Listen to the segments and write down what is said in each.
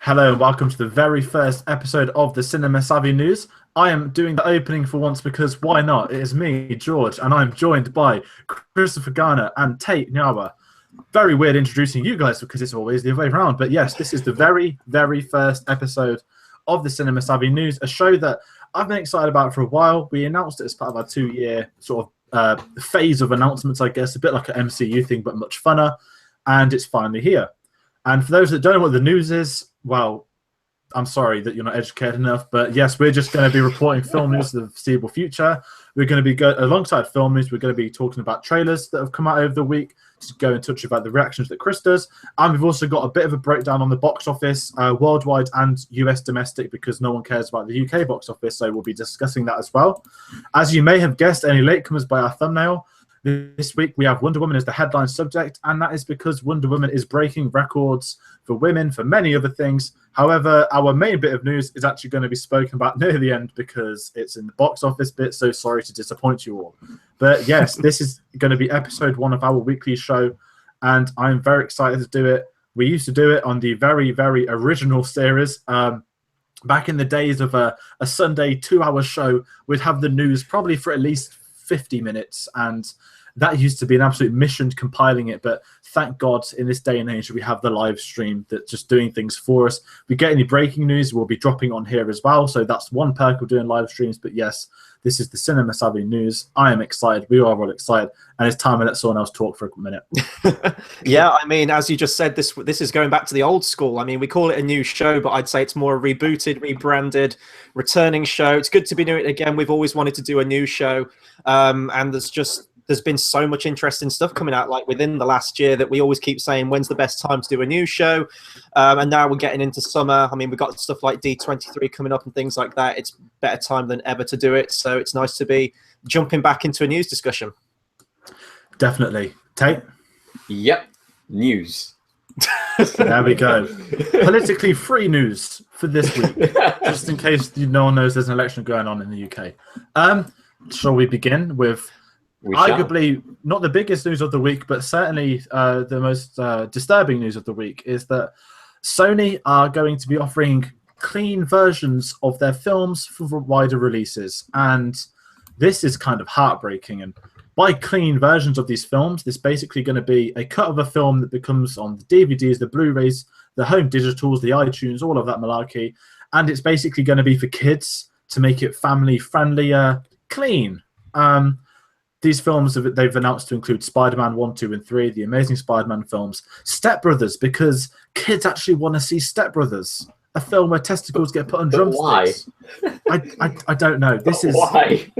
Hello and welcome to the very first episode of the Cinema Savvy News. I am doing the opening for once because why not? It is me, George, and I'm joined by Christopher Garner and Tate Nyawa. Very weird introducing you guys because it's always the other way around. But yes, this is the very first episode of the Cinema Savvy News, a show that I've been excited about for a while. We announced it as part of our 2-year sort of phase of announcements, I guess, a bit like an MCU thing, but much funner. And it's finally here. And for those that don't know what the news is, well, I'm sorry that you're not educated enough, but yes, we're just going to be reporting film news of the foreseeable future. We're going to be alongside film news. We're going to be talking about trailers that have come out over the week, to go in touch about the reactions that Chris does. And we've also got a bit of a breakdown on the box office, worldwide and US domestic, because no one cares about the UK box office. So we'll be discussing that as well. As you may have guessed, any latecomers by our thumbnail, this week we have Wonder Woman as the headline subject, and that is because Wonder Woman is breaking records for women, for many other things. However, our main bit of news is actually going to be spoken about near the end because it's in the box office bit, so sorry to disappoint you all. But yes, this is going to be episode 1 of our weekly show, and I'm very excited to do it. We used to do it on the very original series. Back in the days of a Sunday 2-hour show, we'd have the news probably for at least 50 minutes, and that used to be an absolute mission compiling it. But thank God in this day and age we have the live stream that's just doing things for us. If we get any breaking news, we'll be dropping on here as well, so that's one perk of doing live streams. But yes, this is the Cinema Savvy News. I am excited, we are all excited, and it's time to let someone else talk for a minute. Yeah, I mean, as you just said, this is going back to the old school. I mean, we call it a new show, but I'd say it's more a rebooted, rebranded, returning show. It's good to be doing it again. We've always wanted to do a new show, and there's been so much interesting stuff coming out like within the last year that we always keep saying, when's the best time to do a new show? And now we're getting into summer. I mean, we've got stuff like D23 coming up and things like that. It's better time than ever to do it. So it's nice to be jumping back into a news discussion. Definitely. Tate? Yep. News. There we go. Politically free news for this week, just in case no one knows there's an election going on in the UK. Shall we begin with arguably not the biggest news of the week, but certainly the most disturbing news of the week is that Sony are going to be offering clean versions of their films for wider releases. And this is kind of heartbreaking. And by clean versions of these films, this basically going to be a cut of a film that becomes on the DVDs, the Blu-rays, the home digitals, the iTunes, all of that malarkey. And it's basically going to be for kids to make it family-friendly, clean. These films they've announced to include Spider-Man 1, 2, and 3, the Amazing Spider-Man films, Step Brothers, because kids actually want to see Step Brothers, a film where testicles get put on drumsticks. Why? I don't know. This is why.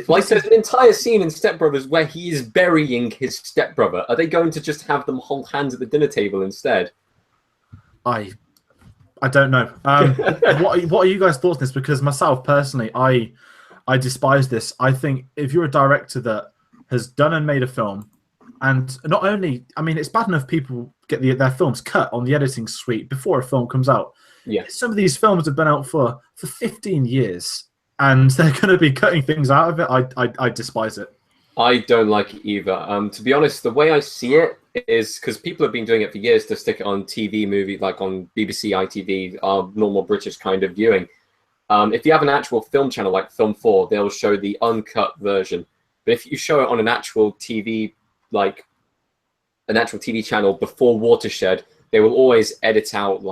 Like, there's an entire scene in Step Brothers where he is burying his stepbrother. Are they going to just have them hold hands at the dinner table instead? I don't know. What are you guys' thoughts on this? Because myself personally, I despise this. I think if you're a director that has done and made a film, and not only, I mean, it's bad enough people get their films cut on the editing suite before a film comes out. Yeah. Some of these films have been out for 15 years, and they're going to be cutting things out of it. I despise it. I don't like it either. To be honest, the way I see it is because people have been doing it for years to stick it on TV movie, like on BBC, ITV, our normal British kind of viewing. If you have an actual film channel like Film 4, they'll show the uncut version. But if you show it on an actual TV, like an actual TV channel before Watershed, they will always edit out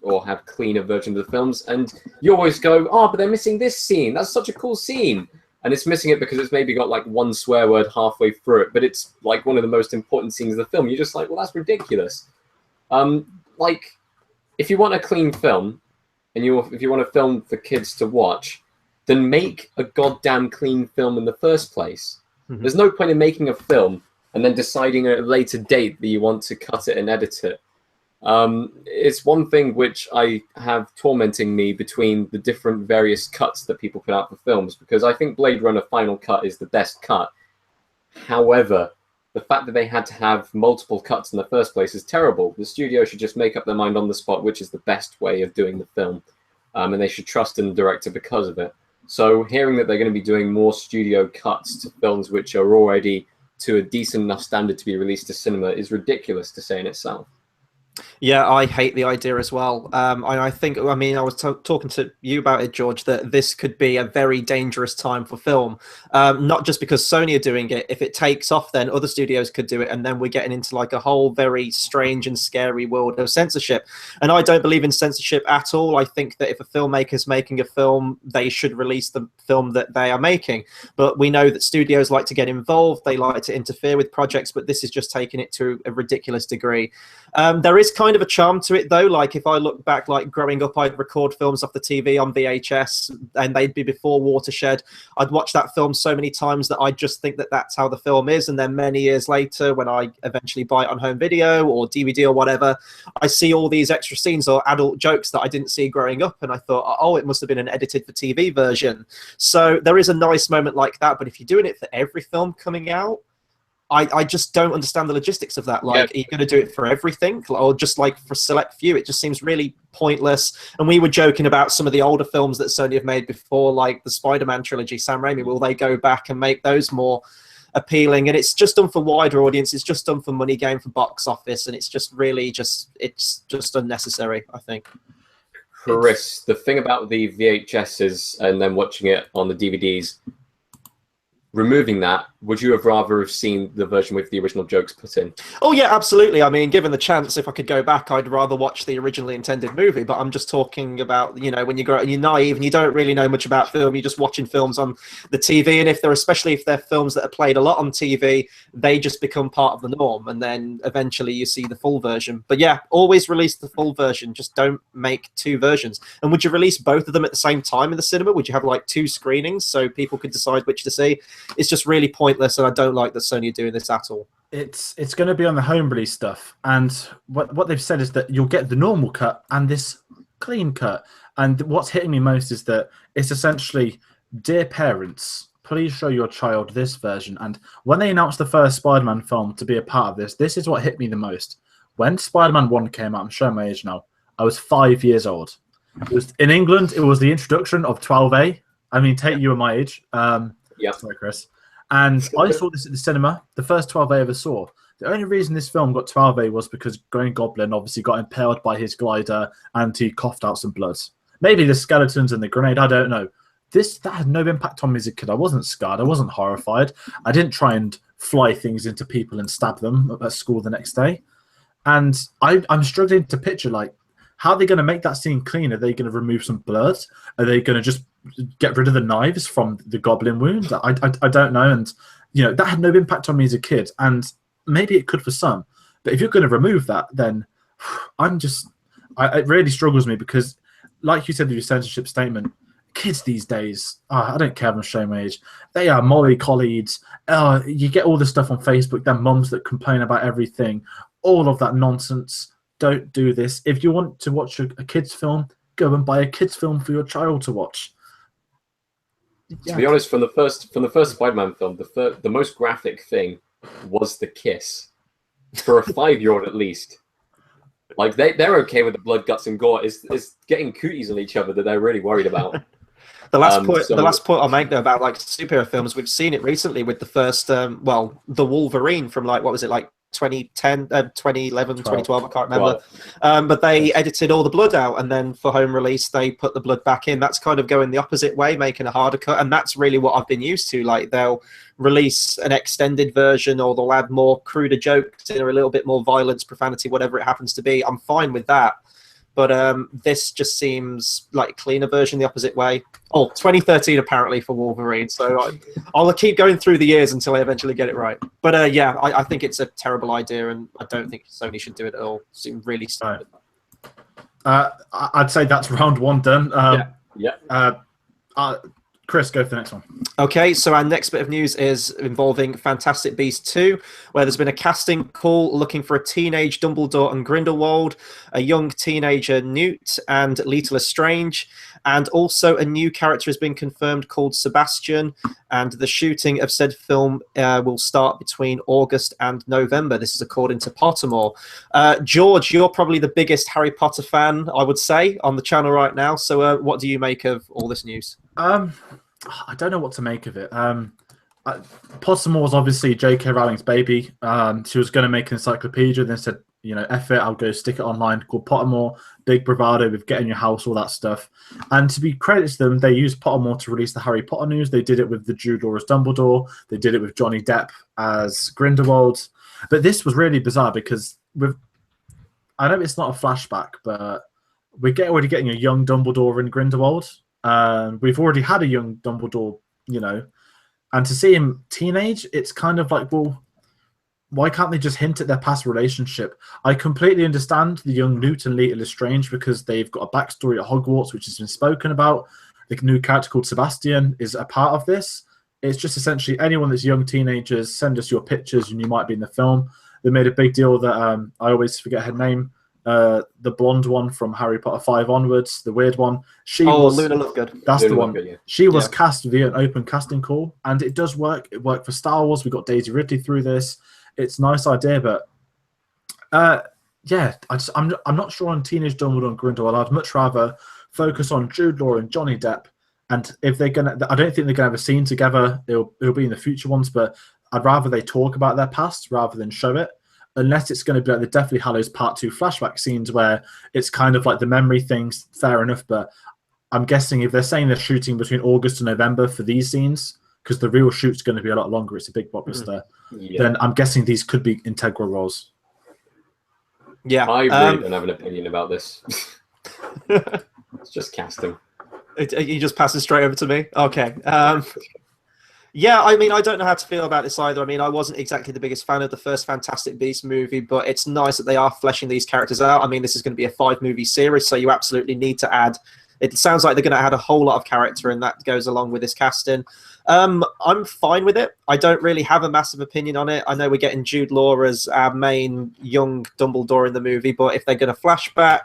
or have cleaner versions of the films. And you always go, oh, but they're missing this scene. That's such a cool scene. And it's missing it because it's maybe got like one swear word halfway through it, but it's like one of the most important scenes of the film. You're just like, well, that's ridiculous. Like, if you want a clean film, and if you want a film for kids to watch, then make a goddamn clean film in the first place. Mm-hmm. There's no point in making a film and then deciding at a later date that you want to cut it and edit it. It's one thing which I have tormenting me between the different various cuts that people put out for films, because I think Blade Runner Final Cut is the best cut. However, the fact that they had to have multiple cuts in the first place is terrible. The studio should just make up their mind on the spot which is the best way of doing the film, and they should trust in the director because of it. So hearing that they're going to be doing more studio cuts to films which are already to a decent enough standard to be released to cinema is ridiculous to say in itself. Yeah, I hate the idea as well. And I think, I mean, I was talking to you about it, George, that this could be a very dangerous time for film. Not just because Sony are doing it. If it takes off, then other studios could do it. And then we're getting into like a whole very strange and scary world of censorship. And I don't believe in censorship at all. I think that if a filmmaker's making a film, they should release the film that they are making. But we know that studios like to get involved. They like to interfere with projects, but this is just taking it to a ridiculous degree. There is kind of a charm to it though. Like if I look back, like growing up, I'd record films off the TV on VHS and they'd be before Watershed. I'd watch that film so many times that I just think that that's how the film is. And then many years later, when I eventually buy it on home video or DVD or whatever, I see all these extra scenes or adult jokes that I didn't see growing up. And I thought, oh, it must have been an edited for TV version. So there is a nice moment like that. But if you're doing it for every film coming out, I just don't understand the logistics of that. Like, are you going to do it for everything or just like for select few? It just seems really pointless. And we were joking about some of the older films that Sony have made before, like the Spider-Man trilogy, Sam Raimi. Will they go back and make those more appealing? And it's just done for wider audience. It's just done for money game, for box office. And it's just really it's just unnecessary, I think. Chris, the thing about the VHSs and then watching it on the DVDs, removing that, would you have rather have seen the version with the original jokes put in? Oh yeah, absolutely. I mean, given the chance, if I could go back, I'd rather watch the originally intended movie. But I'm just talking about, you know, when you grow up and you're naive and you don't really know much about film, you're just watching films on the TV. And especially if they're films that are played a lot on TV, they just become part of the norm. And then eventually you see the full version. But yeah, always release the full version. Just don't make two versions. And would you release both of them at the same time in the cinema? Would you have like two screenings so people could decide which to see? It's just really pointless, and I don't like that Sony are doing this at all. It's going to be on the home release stuff, and what they've said is that you'll get the normal cut and this clean cut. And what's hitting me most is that it's essentially, dear parents, please show your child this version. And when they announced the first Spider-Man film to be a part of this is what hit me the most. When Spider-Man 1 came out, I'm showing my age now, I was 5 years old. It was in England. It was the introduction of 12A. I mean, Tate, you were my age. Yeah. Sorry, Chris. And I saw this at the cinema, the first 12A I ever saw. The only reason this film got 12A was because Green Goblin obviously got impaled by his glider and he coughed out some blood. Maybe the skeletons and the grenade, I don't know. That had no impact on me as a kid. I wasn't scarred. I wasn't horrified. I didn't try and fly things into people and stab them at school the next day. And I'm struggling to picture, like, how are they going to make that scene clean? Are they going to remove some blood? Are they going to just get rid of the knives from the goblin wound? I don't know. And, you know, that had no impact on me as a kid. And maybe it could for some. But if you're going to remove that, then it really struggles me because, like you said in your censorship statement, kids these days, I don't care, I'm showing my age, they are mollycoddled. You get all the stuff on Facebook, their mums that complain about everything, all of that nonsense. Don't do this. If you want to watch a kid's film, go and buy a kid's film for your child to watch. Yeah. To be honest, from the first Spider-Man film, the most graphic thing was the kiss. For a 5-year-old at least. Like they're okay with the blood, guts, and gore. It's getting cooties on each other that they're really worried about. The last point I'll make though about like superhero films, we've seen it recently with the first, the Wolverine from like, what was it, like 2010, 2011, 2012, I can't remember. But they edited all the blood out, and then for home release, they put the blood back in. That's kind of going the opposite way, making a harder cut. And that's really what I've been used to. Like they'll release an extended version, or they'll add more cruder jokes in, or a little bit more violence, profanity, whatever it happens to be. I'm fine with that. But this just seems like a cleaner version the opposite way. Oh, 2013 apparently for Wolverine. So I'll keep going through the years until I eventually get it right. But yeah, I think it's a terrible idea, and I don't think Sony should do it at all. It seems really stupid. I'd say that's round one done. Chris, go for the next one. Okay, so our next bit of news is involving Fantastic Beasts 2, where there's been a casting call looking for a teenage Dumbledore and Grindelwald, a young teenager Newt, and Leta Lestrange, and also a new character has been confirmed called Sebastian, and the shooting of said film will start between August and November. This is according to Pottermore. George, you're probably the biggest Harry Potter fan, I would say, on the channel right now. So what do you make of all this news? I don't know what to make of it. Pottermore was obviously J.K. Rowling's baby. She was going to make an encyclopedia, then said, you know, F it, I'll go stick it online, called Pottermore, big bravado with Get in Your House, all that stuff. And to be credited to them, they used Pottermore to release the Harry Potter news. They did it with the Jude Law as Dumbledore. They did it with Johnny Depp as Grindelwald. But this was really bizarre because I know it's not a flashback, but we're already getting a young Dumbledore in Grindelwald. We've already had a young Dumbledore, you know, and to see him teenage, it's kind of like, well, why can't they just hint at their past relationship? I completely understand the young Newt and Leta Lestrange because they've got a backstory at Hogwarts, which has been spoken about. The new character called Sebastian is a part of this. It's just essentially anyone that's young teenagers, send us your pictures and you might be in the film. They made a big deal that I always forget her name, the blonde one from Harry Potter 5 onwards, the weird one. Luna Lovegood. That's Luna the one. Lovegood, yeah. She was cast via an open casting call, and it does work. It worked for Star Wars. We got Daisy Ridley through this. It's a nice idea, but I'm not sure on Teenage Dumbledore and Grindelwald. I'd much rather focus on Jude Law and Johnny Depp. And if they're gonna, I don't think they're gonna have a scene together. It'll be in the future ones, but I'd rather they talk about their past rather than show it. Unless it's going to be like the Deathly Hallows Part 2 flashback scenes where it's kind of like the memory things, fair enough. But I'm guessing if they're saying they're shooting between August and November for these scenes, because the real shoot's going to be a lot longer, it's a big blockbuster, then I'm guessing these could be integral roles. Yeah. I really don't have an opinion about this. It's just casting. You just pass it straight over to me? Okay. Yeah, I mean, I don't know how to feel about this either. I mean, I wasn't exactly the biggest fan of the first Fantastic Beasts movie, but it's nice that they are fleshing these characters out. I mean, this is going to be a 5-movie series, so you absolutely need to add... It sounds like they're going to add a whole lot of character, and that goes along with this casting. I'm fine with it. I don't really have a massive opinion on it. I know we're getting Jude Law as our main young Dumbledore in the movie, but if they're going to flashback,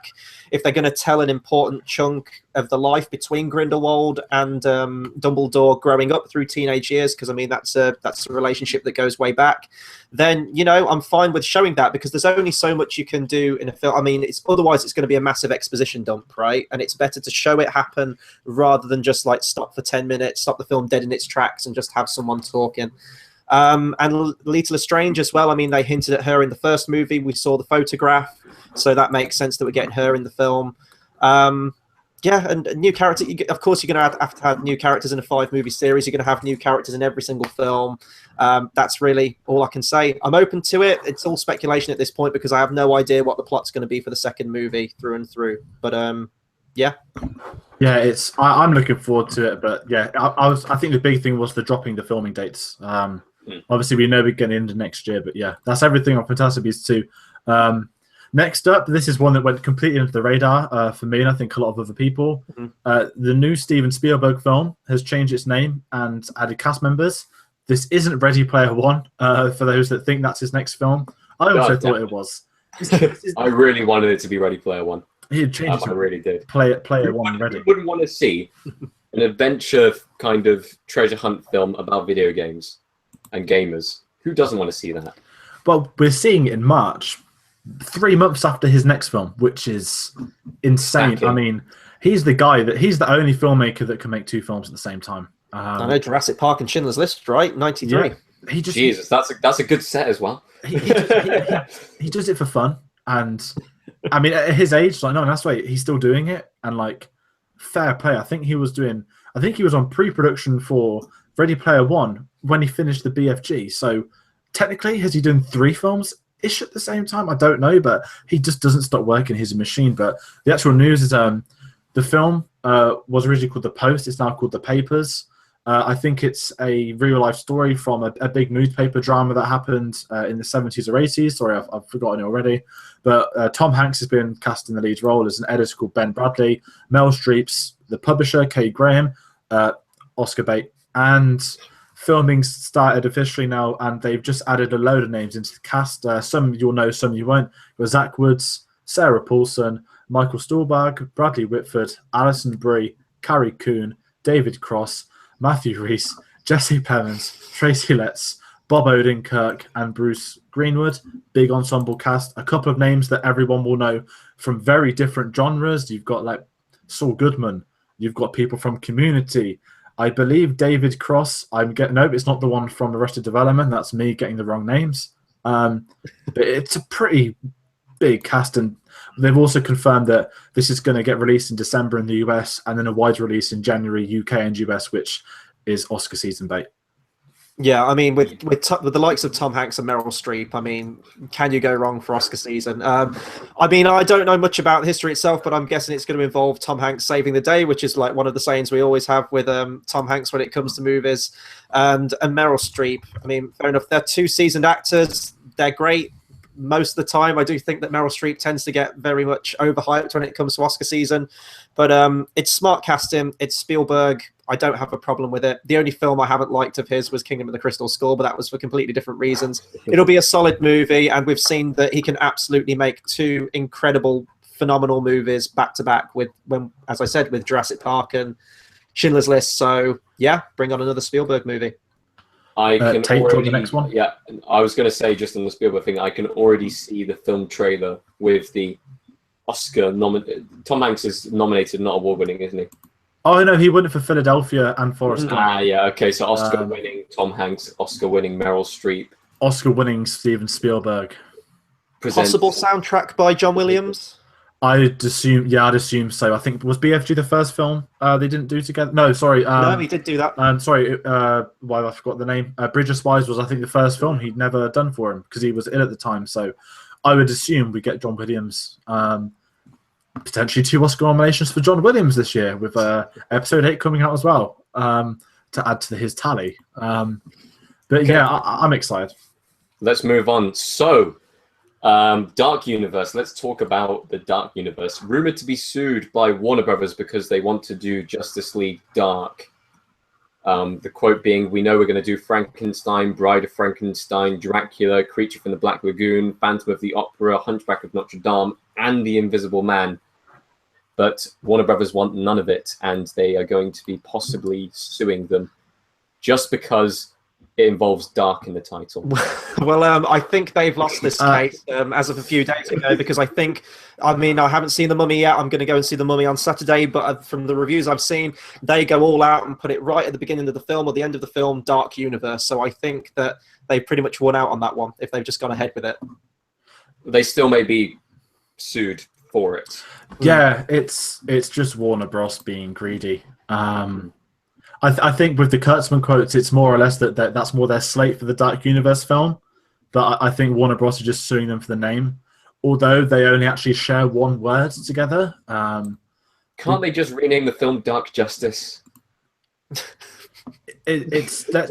if they're going to tell an important chunk of the life between Grindelwald and Dumbledore growing up through teenage years, because I mean that's a relationship that goes way back, then you know I'm fine with showing that, because there's only so much you can do in a film. I mean, otherwise it's going to be a massive exposition dump, right? And it's better to show it happen rather than just like stop for 10 minutes, stop the film dead in its tracks, and just have someone talking. And Leta Lestrange as well. I mean, they hinted at her in the first movie. We saw the photograph, so that makes sense that we're getting her in the film. Yeah, and a new character. Of course, you're going to have to have new characters in a 5-movie series. You're going to have new characters in every single film. That's really all I can say. I'm open to it. It's all speculation at this point because I have no idea what the plot's going to be for the second movie through and through. But yeah. Yeah, I'm looking forward to it. But yeah, I think the big thing was the dropping the filming dates. Obviously, we know we're getting into next year, but yeah, that's everything on Fantastic Beasts 2. Next up, this is one that went completely under the radar for me and I think a lot of other people. The new Steven Spielberg film has changed its name and added cast members. This isn't Ready Player One, for those that think that's his next film. I also thought it was. I really wanted it to be Ready Player One. He changed I really did. Player One Ready. You wouldn't want to see an adventure kind of treasure hunt film about video games and gamers. Who doesn't want to see that? Well, we're seeing it in March, 3 months after his next film, which is insane. I mean, he's the only filmmaker that can make 2 films at the same time. I know Jurassic Park and Schindler's List, right? 93. Yeah, Jesus, that's a good set as well. He does it for fun, and I mean, at his age, like, no, that's why he's still doing it, and like, fair play. I think he was on pre-production for Ready Player One when he finished the BFG. So technically, has he done 3 films ish at the same time? I don't know, but he just doesn't stop working. He's a machine. But the actual news is the film was originally called The Post. It's now called The Papers. I think it's a real-life story from a big newspaper drama that happened in the 70s or 80s. Sorry, I've forgotten it already. But Tom Hanks has been cast in the lead role as an editor called Ben Bradley. Mel Streep's the publisher, Kay Graham, Oscar Bate. And filming started officially now, and they've just added a load of names into the cast. Some you'll know, some you won't. It was Zach Woods, Sarah Paulson, Michael Stuhlbarg, Bradley Whitford, Alison Brie, Carrie Coon, David Cross, Matthew Reese, Jesse Plemons, Tracy Letts, Bob Odenkirk, and Bruce Greenwood. Big ensemble cast. A couple of names that everyone will know from very different genres. You've got like Saul Goodman. You've got people from Community. I believe David Cross. It's not the one from Arrested Development. That's me getting the wrong names. But it's a pretty big cast, and they've also confirmed that this is going to get released in December in the US and then a wide release in January UK and US, which is Oscar season bait. Yeah, I mean, with the likes of Tom Hanks and Meryl Streep, I mean, can you go wrong for Oscar season? I mean, I don't know much about the history itself, but I'm guessing it's going to involve Tom Hanks saving the day, which is like one of the sayings we always have with Tom Hanks when it comes to movies, and Meryl Streep. I mean, fair enough. They're two seasoned actors. They're great. Most of the time, I do think that Meryl Streep tends to get very much overhyped when it comes to Oscar season, but it's smart casting. It's Spielberg. I don't have a problem with it. The only film I haven't liked of his was Kingdom of the Crystal Skull, but that was for completely different reasons. It'll be a solid movie, and we've seen that he can absolutely make two incredible, phenomenal movies back to back with, as I said, with Jurassic Park and Schindler's List. So yeah, bring on another Spielberg movie. I can already, the next one. Yeah, I was going to say, just on the Spielberg thing, I can already see the film trailer with the Oscar Tom Hanks is nominated, not award-winning, isn't he? Oh no, he won it for Philadelphia and Forrest Gump. Ah, yeah, okay. So Oscar-winning Tom Hanks, Oscar-winning Meryl Streep, Oscar-winning Steven Spielberg. Possible soundtrack by John Williams. I'd assume so. I think was BFG the first film they didn't do together. No, sorry. No, he did do that. Sorry, why I forgot the name. Bridge of Spies was, I think, the first film he'd never done for him because he was ill at the time. So I would assume we get John Williams. Potentially 2 Oscar nominations for John Williams this year, with Episode 8 coming out as well to add to his tally. But yeah, I'm excited. Let's move on. So. Dark Universe. Let's talk about the Dark Universe. Rumored to be sued by Warner Brothers because they want to do Justice League Dark. The quote being, "We know we're going to do Frankenstein, Bride of Frankenstein, Dracula, Creature from the Black Lagoon, Phantom of the Opera, Hunchback of Notre Dame, and The Invisible Man. But Warner Brothers want none of it, and they are going to be possibly suing them just because it involves dark in the title." Well, I think they've lost this case as of a few days ago, because I haven't seen The Mummy yet. I'm going to go and see The Mummy on Saturday, but from the reviews I've seen, they go all out and put it right at the beginning of the film or the end of the film, Dark Universe. So I think that they pretty much won out on that one if they've just gone ahead with it. They still may be sued for it. Yeah, it's just Warner Bros. Being greedy. I think with the Kurtzman quotes, it's more or less that's more their slate for the Dark Universe film. But I think Warner Bros. Are just suing them for the name, although they only actually share one word together. Can't they just rename the film Dark Justice? It's that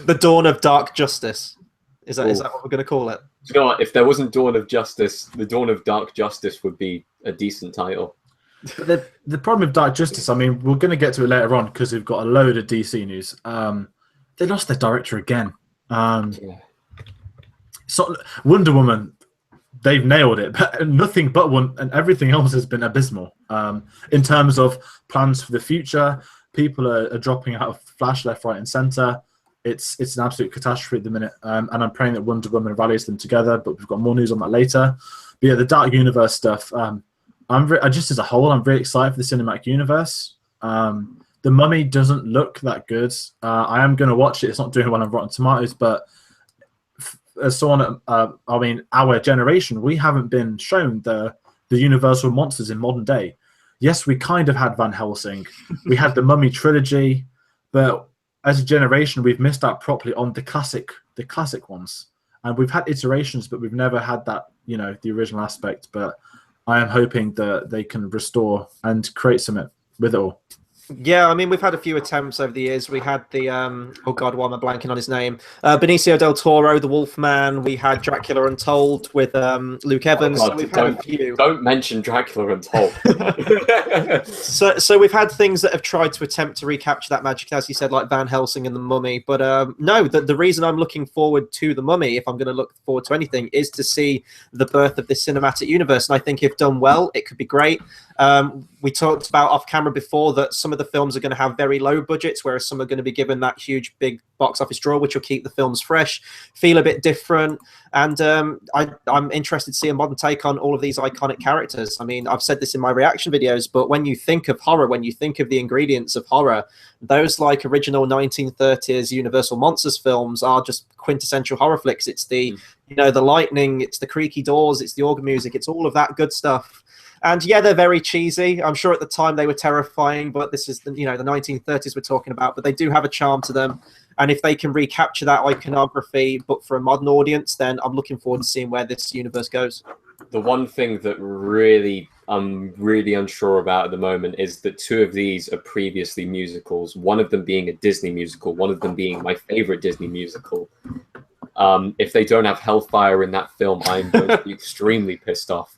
The Dawn of Dark Justice. Is that what we're going to call it? You know what? If there wasn't Dawn of Justice, the Dawn of Dark Justice would be a decent title. But the problem with Dark Justice, I mean, we're going to get to it later on because we've got a load of DC news. They lost their director again. So Wonder Woman, they've nailed it, but nothing but one, and everything else has been abysmal. In terms of plans for the future, people are dropping out of Flash left, right, and center. It's an absolute catastrophe at the minute, and I'm praying that Wonder Woman rallies them together. But we've got more news on that later. But yeah, the Dark Universe stuff. Just as a whole, I'm very excited for the cinematic universe. The Mummy doesn't look that good. I am going to watch it. It's not doing well on Rotten Tomatoes, but as someone, our generation, we haven't been shown the universal monsters in modern day. Yes, we kind of had Van Helsing. We had the Mummy trilogy, but as a generation, we've missed out properly on the classic ones. And we've had iterations, but we've never had that, the original aspect. But I am hoping that they can restore and create something with it all. Yeah, I mean, we've had a few attempts over the years. We had the, oh God, why am I blanking on his name? Benicio del Toro, The Wolfman. We had Dracula Untold with Luke Evans. Oh God, so we've had a few. Don't mention Dracula Untold. So we've had things that have tried to attempt to recapture that magic, as you said, like Van Helsing and The Mummy. But no, the reason I'm looking forward to The Mummy, if I'm going to look forward to anything, is to see the birth of this cinematic universe. And I think if done well, it could be great. We talked about off camera before that some of of the films are going to have very low budgets, whereas some are going to be given that huge, big box office draw, which will keep the films fresh, feel a bit different. And I'm interested to see a modern take on all of these iconic characters. I mean, I've said this in my reaction videos, but when you think of horror, when you think of the ingredients of horror, those like original 1930s Universal Monsters films are just quintessential horror flicks. It's the, you know, the lightning, it's the creaky doors, it's the organ music, it's all of that good stuff. And yeah, they're very cheesy. I'm sure at the time they were terrifying, but this is the, you know, the 1930s we're talking about, but they do have a charm to them. And if they can recapture that iconography, but for a modern audience, then I'm looking forward to seeing where this universe goes. The one thing that really I'm really unsure about at the moment is that two of these are previously musicals, one of them being a Disney musical, one of them being my favorite Disney musical. If they don't have Hellfire in that film, I'm going to be extremely pissed off.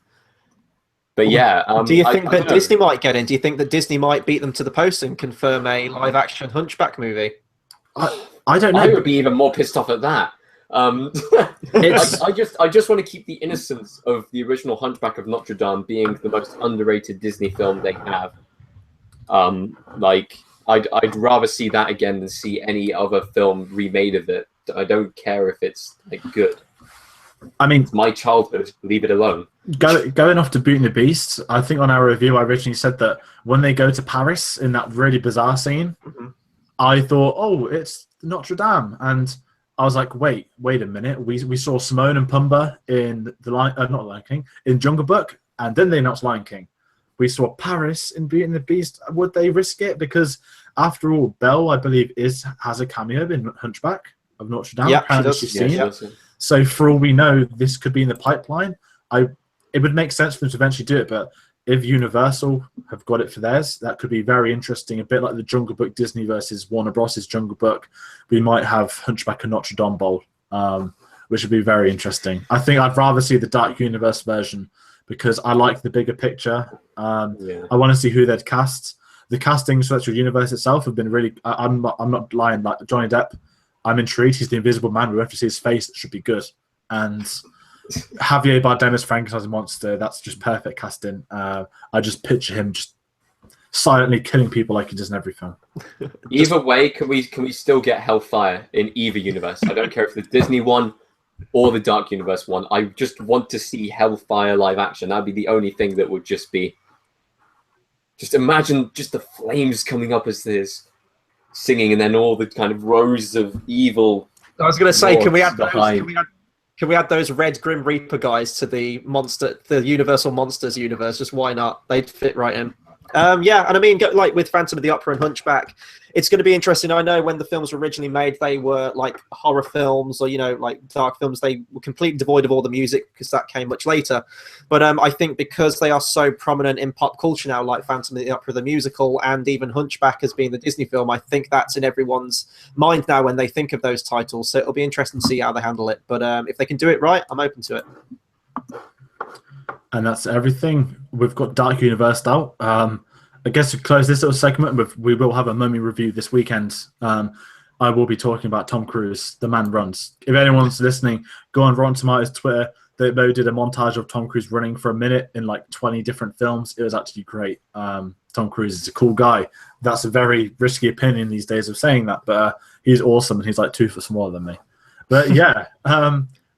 But yeah, do you think that Disney might get in? Do you think that Disney might beat them to the post and confirm a live-action Hunchback movie? I don't know. I would be even more pissed off at that. I just want to keep the innocence of the original Hunchback of Notre Dame being the most underrated Disney film they have. Like I'd rather see that again than see any other film remade of it. I don't care if it's like good. I mean, it's my childhood. Leave it alone. Going off to Beauty and the Beast, I think on our review I originally said that when they go to Paris in that really bizarre scene, I thought, oh, it's Notre Dame, and I was like, wait a minute. We saw Simone and Pumbaa in the not Lion King, in Jungle Book, and then they announced Lion King. We saw Paris in Beauty and the Beast. Would they risk it? Because after all, Belle, I believe, has a cameo in Hunchback of Notre Dame. Yeah, apparently she's seen it. So for all we know, this could be in the pipeline. It would make sense for them to eventually do it, but if Universal have got it for theirs, that could be very interesting. A bit like the Jungle Book Disney versus Warner Bros.'s Jungle Book. We might have Hunchback of Notre Dame Bowl, which would be very interesting. I think I'd rather see the Dark Universe version because I like the bigger picture. I want to see who they'd cast. The casting for the universe itself have been really. I'm not lying. Like Johnny Depp, I'm intrigued. He's the Invisible Man. We have to see his face. It should be good. And Javier Bardem's Frankenstein's monster. That's just perfect casting. I just picture him just silently killing people like he does in every film. Either way, can we still get Hellfire in either universe? I don't care if the Disney one or the Dark Universe one. I just want to see Hellfire live action. That'd be the only thing that would just be. Just imagine just the flames coming up as there's singing, and then all the kind of rows of evil. I was going to say, can we add those red Grim Reaper guys to the Universal Monsters universe? Just why not? They'd fit right in. Yeah, and I mean, like with Phantom of the Opera and Hunchback, it's going to be interesting. I know when the films were originally made, they were like horror films or, you know, like dark films. They were completely devoid of all the music because that came much later. But I think because they are so prominent in pop culture now, like Phantom of the Opera, the musical, and even Hunchback as being the Disney film, I think that's in everyone's mind now when they think of those titles. So it'll be interesting to see how they handle it. But if they can do it right, I'm open to it. And that's everything. We've got Dark Universe out. I guess to close this little segment, we will have a Mummy review this weekend. I will be talking about Tom Cruise, The Man Runs. If anyone's listening, go on Rotten Tomatoes Twitter. They did a montage of Tom Cruise running for a minute in like 20 different films. It was actually great. Tom Cruise is a cool guy. That's a very risky opinion these days of saying that, but he's awesome and he's like 2 foot smaller than me. But yeah,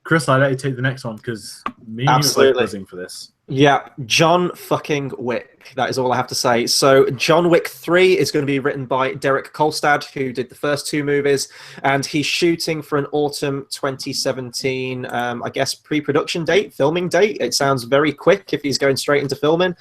Chris, I'll let you take the next one because me and you are buzzing for this. Yeah, John fucking Wick. That is all I have to say. So John Wick 3 is going to be written by Derek Kolstad, who did the first 2 movies, and he's shooting for an autumn 2017, I guess, pre-production date, filming date. It sounds very quick if he's going straight into filming.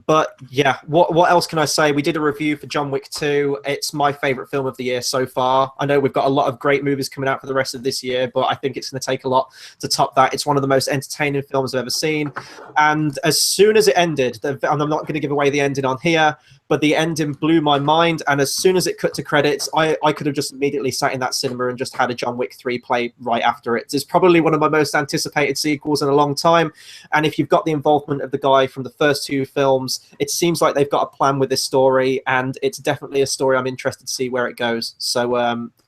But yeah, what else can I say? We did a review for John Wick 2. It's my favorite film of the year so far. I know we've got a lot of great movies coming out for the rest of this year, but I think it's going to take a lot to top that. It's one of the most entertaining films I've ever seen. And as soon as it ended, and I'm not going to give away the ending on here, but the ending blew my mind. And as soon as it cut to credits, I could have just immediately sat in that cinema and just had a John Wick 3 play right after it. It's probably one of my most anticipated sequels in a long time. And if you've got the involvement of the guy from the first 2 films, it seems like they've got a plan with this story. And it's definitely a story I'm interested to see where it goes. So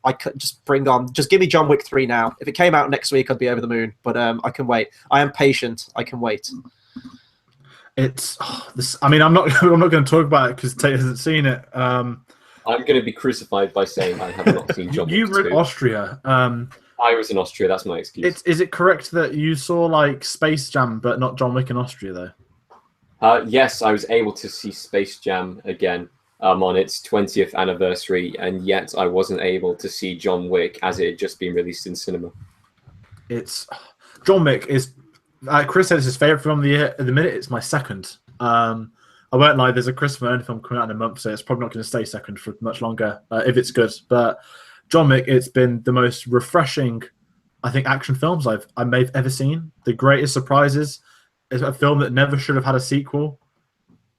I could just give me John Wick 3 now. If it came out next week, I'd be over the moon. But I can wait. I am patient. I can wait. It's this. I mean, I'm not. I'm not going to talk about it because Tate hasn't seen it. I'm going to be crucified by saying I have not seen John Wick You were in 2. Austria. I was in Austria. That's my excuse. Is it correct that you saw like Space Jam, but not John Wick in Austria, though? Yes, I was able to see Space Jam again on its 20th anniversary, and yet I wasn't able to see John Wick as it had just been released in cinema. It's John Wick is. Chris said it's his favorite film of the year. At the minute, it's my second. I won't lie. There's a Christopher Nolan film coming out in a month, so it's probably not going to stay second for much longer if it's good. But John Wick, it's been the most refreshing, I think, action films I may have ever seen. The greatest surprises. It's a film that never should have had a sequel.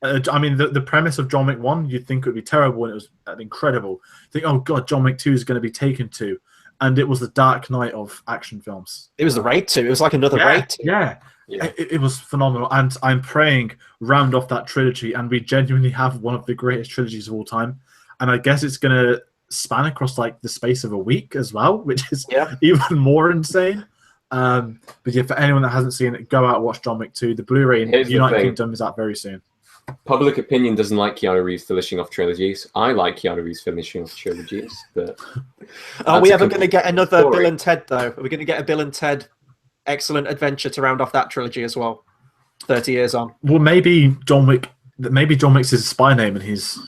I mean, the premise of John Wick 1, you'd think it would be terrible, and it was incredible. You think, oh god, John Wick 2 is going to be Taken 2. And it was the Dark Knight of action films. It was the Raid 2. It was like another Raid 2. Yeah. It was phenomenal. And I'm praying round off that trilogy, and we genuinely have one of the greatest trilogies of all time. And I guess it's going to span across like the space of a week as well, which is even more insane. But yeah, for anyone that hasn't seen it, go out and watch John Wick 2. The Blu-ray in the United Kingdom is out very soon. Public opinion doesn't like Keanu Reeves finishing off trilogies. I like Keanu Reeves finishing off trilogies. But are we ever going to get another Bill and Ted, though? Are we going to get a Bill and Ted excellent adventure to round off that trilogy as well? 30 years on. Well, maybe John Wick. Maybe John Wick's his spy name, and he's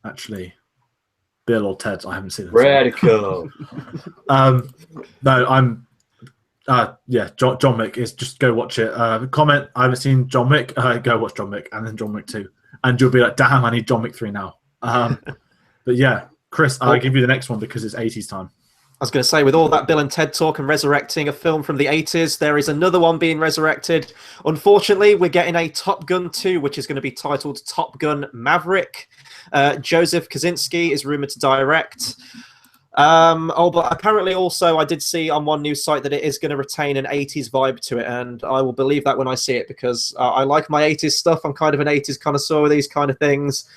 actually Bill or Ted. I haven't seen it. Radical. No, I'm. Yeah, John Wick is just go watch it. Comment, I haven't seen John Wick. Go watch John Wick, and then John Wick 2, and you'll be like, damn, I need John Wick 3 now. But yeah, Chris, I'll give you the next one because it's 80s time. I was going to say, with all that Bill and Ted talk and resurrecting a film from the 80s, there is another one being resurrected. Unfortunately, we're getting a Top Gun 2, which is going to be titled Top Gun Maverick. Joseph Kosinski is rumored to direct. But apparently also I did see on one news site that it is going to retain an 80s vibe to it, and I will believe that when I see it because I like my 80s stuff. I'm kind of an 80s connoisseur with these kind of things.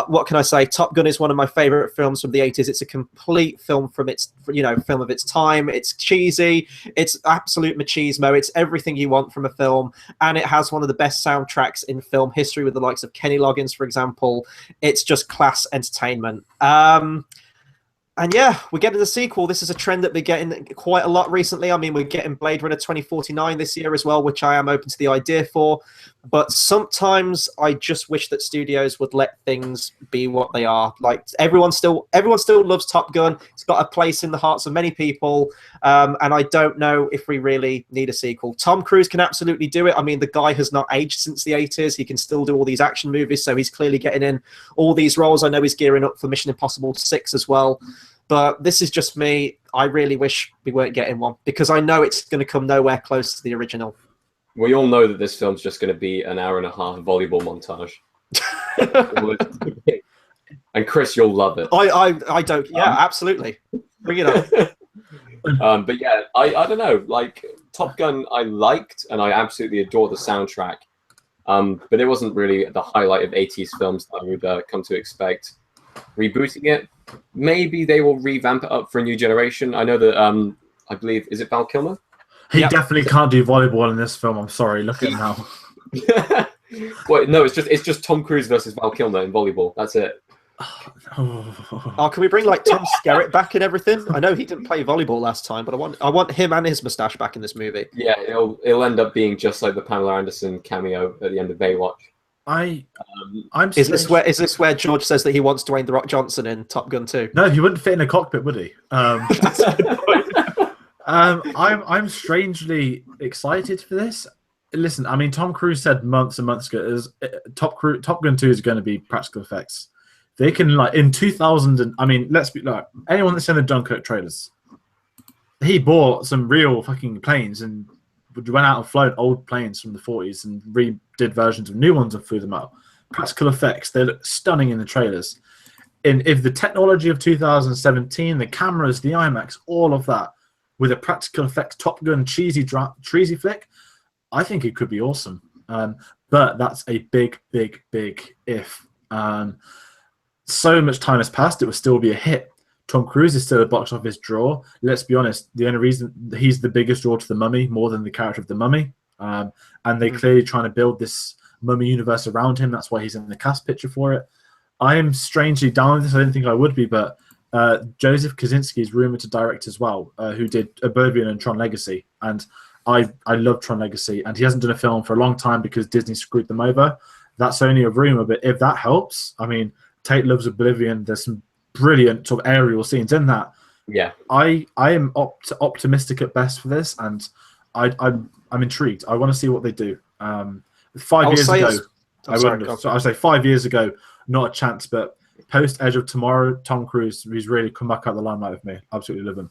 What can I say? Top Gun is one of my favorite films from the 80s. It's a complete film from its, film of its time. It's cheesy. It's absolute machismo. It's everything you want from a film, and it has one of the best soundtracks in film history with the likes of Kenny Loggins, for example. It's just class entertainment. And yeah, we're getting the sequel. This is a trend that we're getting quite a lot recently. I mean, we're getting Blade Runner 2049 this year as well, which I am open to the idea for. But sometimes I just wish that studios would let things be what they are. Like everyone still loves Top Gun. It's got a place in the hearts of many people. And I don't know if we really need a sequel. Tom Cruise can absolutely do it. I mean, the guy has not aged since the 80s. He can still do all these action movies. So he's clearly getting in all these roles. I know he's gearing up for Mission Impossible 6 as well. But this is just me. I really wish we weren't getting one because I know it's going to come nowhere close to the original. We all know that this film's just going to be an hour and a half volleyball montage. And Chris, you'll love it. I don't. Yeah, absolutely. Bring it on. But yeah, I don't know. Like Top Gun, I liked and I absolutely adore the soundtrack. But it wasn't really the highlight of 80s films that I would come to expect. Rebooting it, maybe they will revamp it up for a new generation. I know that I believe, is it Val Kilmer? He definitely can't do volleyball in this film. I'm sorry, look at him now. Wait, no, it's just Tom Cruise versus Val Kilmer in volleyball. That's it. Oh, can we bring like Tom Skerritt back and everything? I know he didn't play volleyball last time, but I want him and his mustache back in this movie. Yeah, it'll end up being just like the Pamela Anderson cameo at the end of Baywatch. Is this where George says that he wants Dwayne The Rock Johnson in Top Gun 2? No, he wouldn't fit in a cockpit, would he? I'm strangely excited for this. Listen, I mean, Tom Cruise said months and months ago, Top Gun 2 is going to be practical effects. They can in 2000, and I mean, let's be anyone that's seen the Dunkirk trailers, he bought some real fucking planes and went out and flown old planes from the 40s and redid versions of new ones and flew them out. Practical effects, they look stunning in the trailers. And if the technology of 2017, the cameras, the IMAX, all of that, with a practical effects Top Gun cheesy flick, I think it could be awesome. But that's a big, big, big if. So much time has passed, it will still be a hit. Tom Cruise is still a box office draw. Let's be honest, the only reason he's the biggest draw to The Mummy, more than the character of The Mummy. And they're clearly trying to build this Mummy universe around him. That's why he's in the cast picture for it. I am strangely down with this. I didn't think I would be, but Joseph Kosinski is rumored to direct as well, who did Oblivion and Tron Legacy. And I love Tron Legacy, and he hasn't done a film for a long time because Disney screwed them over. That's only a rumor, but if that helps, I mean, Tate loves Oblivion. There's some brilliant sort of aerial scenes in that. Yeah, I am optimistic at best for this, and I'm intrigued. I want to see what they do. 5 years ago, I wouldn't have. So I say 5 years ago, not a chance. But post Edge of Tomorrow, Tom Cruise, he's really come back out of the limelight with me. Absolutely love him.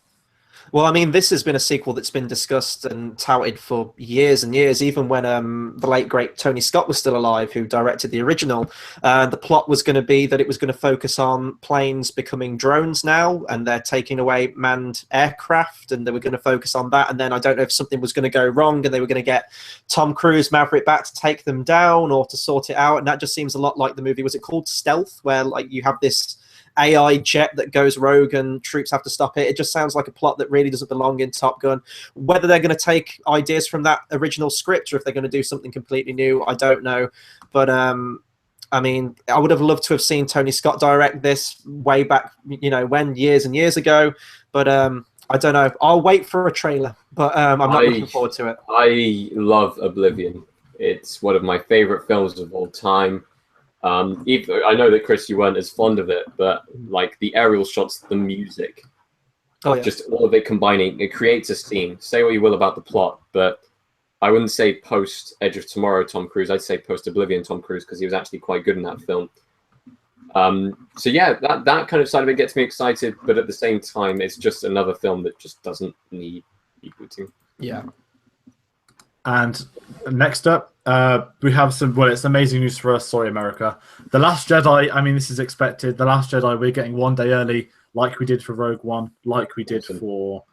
Well, I mean, this has been a sequel that's been discussed and touted for years and years, even when the late, great Tony Scott was still alive, who directed the original. The plot was going to be that it was going to focus on planes becoming drones now, and they're taking away manned aircraft, and they were going to focus on that. And then I don't know if something was going to go wrong, and they were going to get Tom Cruise, Maverick, back to take them down or to sort it out. And that just seems a lot like the movie. Was it called Stealth, where like you have this AI jet that goes rogue and troops have to stop it? It just sounds like a plot that really doesn't belong in Top Gun. Whether they're going to take ideas from that original script or if they're going to do something completely new, I don't know. But I mean, I would have loved to have seen Tony Scott direct this way back, when, years and years ago. But I don't know. I'll wait for a trailer, but I'm not looking forward to it. I love Oblivion. It's one of my favorite films of all time. Even, I know that Chris, you weren't as fond of it, but like the aerial shots, the music, just all of it combining, it creates a scene. Say what you will about the plot, but I wouldn't say post Edge of Tomorrow Tom Cruise. I'd say post Oblivion Tom Cruise, because he was actually quite good in that film. So yeah, that kind of side of it gets me excited, but at the same time, it's just another film that just doesn't need rebooting. Yeah. And next up, we have some. Well, it's amazing news for us. Sorry, America. The Last Jedi. I mean, this is expected. The Last Jedi. We're getting one day early, like we did for Rogue One, like we did for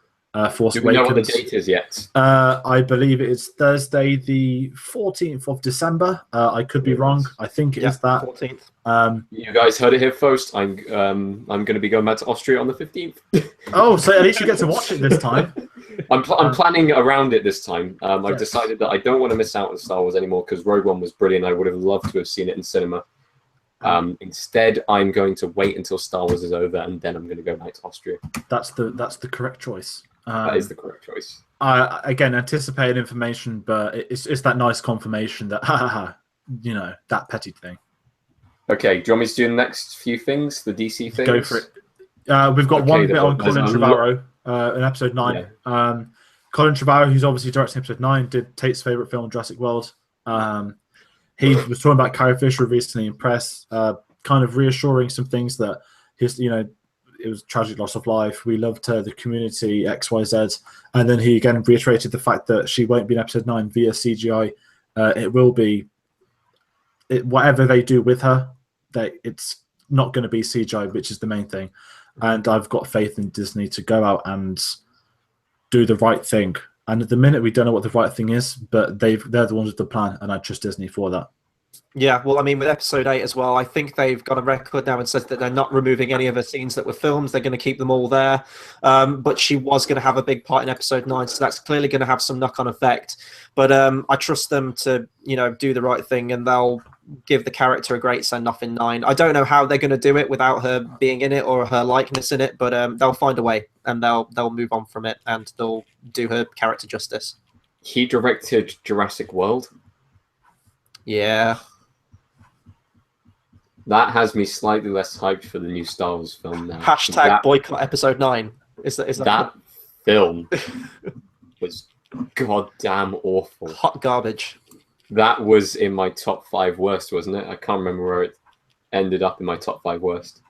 Force Awakens. Do we know what the date is yet? I believe it is Thursday, the 14th of December. I could be wrong. I think it is that 14th. You guys heard it here first. I'm going to be going back to Austria on the 15th. Oh, so at least you get to watch it this time. I'm planning around it this time. I've decided that I don't want to miss out on Star Wars anymore because Rogue One was brilliant. I would have loved to have seen it in cinema. Instead, I'm going to wait until Star Wars is over, and then I'm going to go back to Austria. That's the correct choice. That is the correct choice. Again, anticipated information, but it's that nice confirmation that that petty thing. Okay, do you want me to do the next few things, the DC things? Go for it. We've got one bit on Colin Trevorrow in episode 9. Yeah. Colin Trevorrow, who's obviously directing episode 9, did Tate's favorite film, Jurassic World. He was talking about Carrie Fisher recently in press, kind of reassuring some things that it was a tragic loss of life. We loved her, the community, XYZ. And then he again reiterated the fact that she won't be in episode 9 via CGI. It will be whatever they do with her, it's not going to be CGI, which is the main thing. And I've got faith in Disney to go out and do the right thing. And at the minute, we don't know what the right thing is, but they're the ones with the plan, and I trust Disney for that. Yeah, well, I mean, with episode 8 as well, I think they've got a record now and said that they're not removing any of the scenes that were filmed. They're going to keep them all there. But she was going to have a big part in episode 9, so that's clearly going to have some knock-on effect. But I trust them to, do the right thing, and they'll give the character a great send-off in 9. I don't know how they're going to do it without her being in it or her likeness in it, but they'll find a way, and they'll move on from it, and they'll do her character justice. He directed Jurassic World. Yeah. That has me slightly less hyped for the new Star Wars film now. Hashtag boycott episode 9. Is that film was goddamn awful. Hot garbage. That was in my top 5 worst, wasn't it? I can't remember where it ended up in my top 5 worst.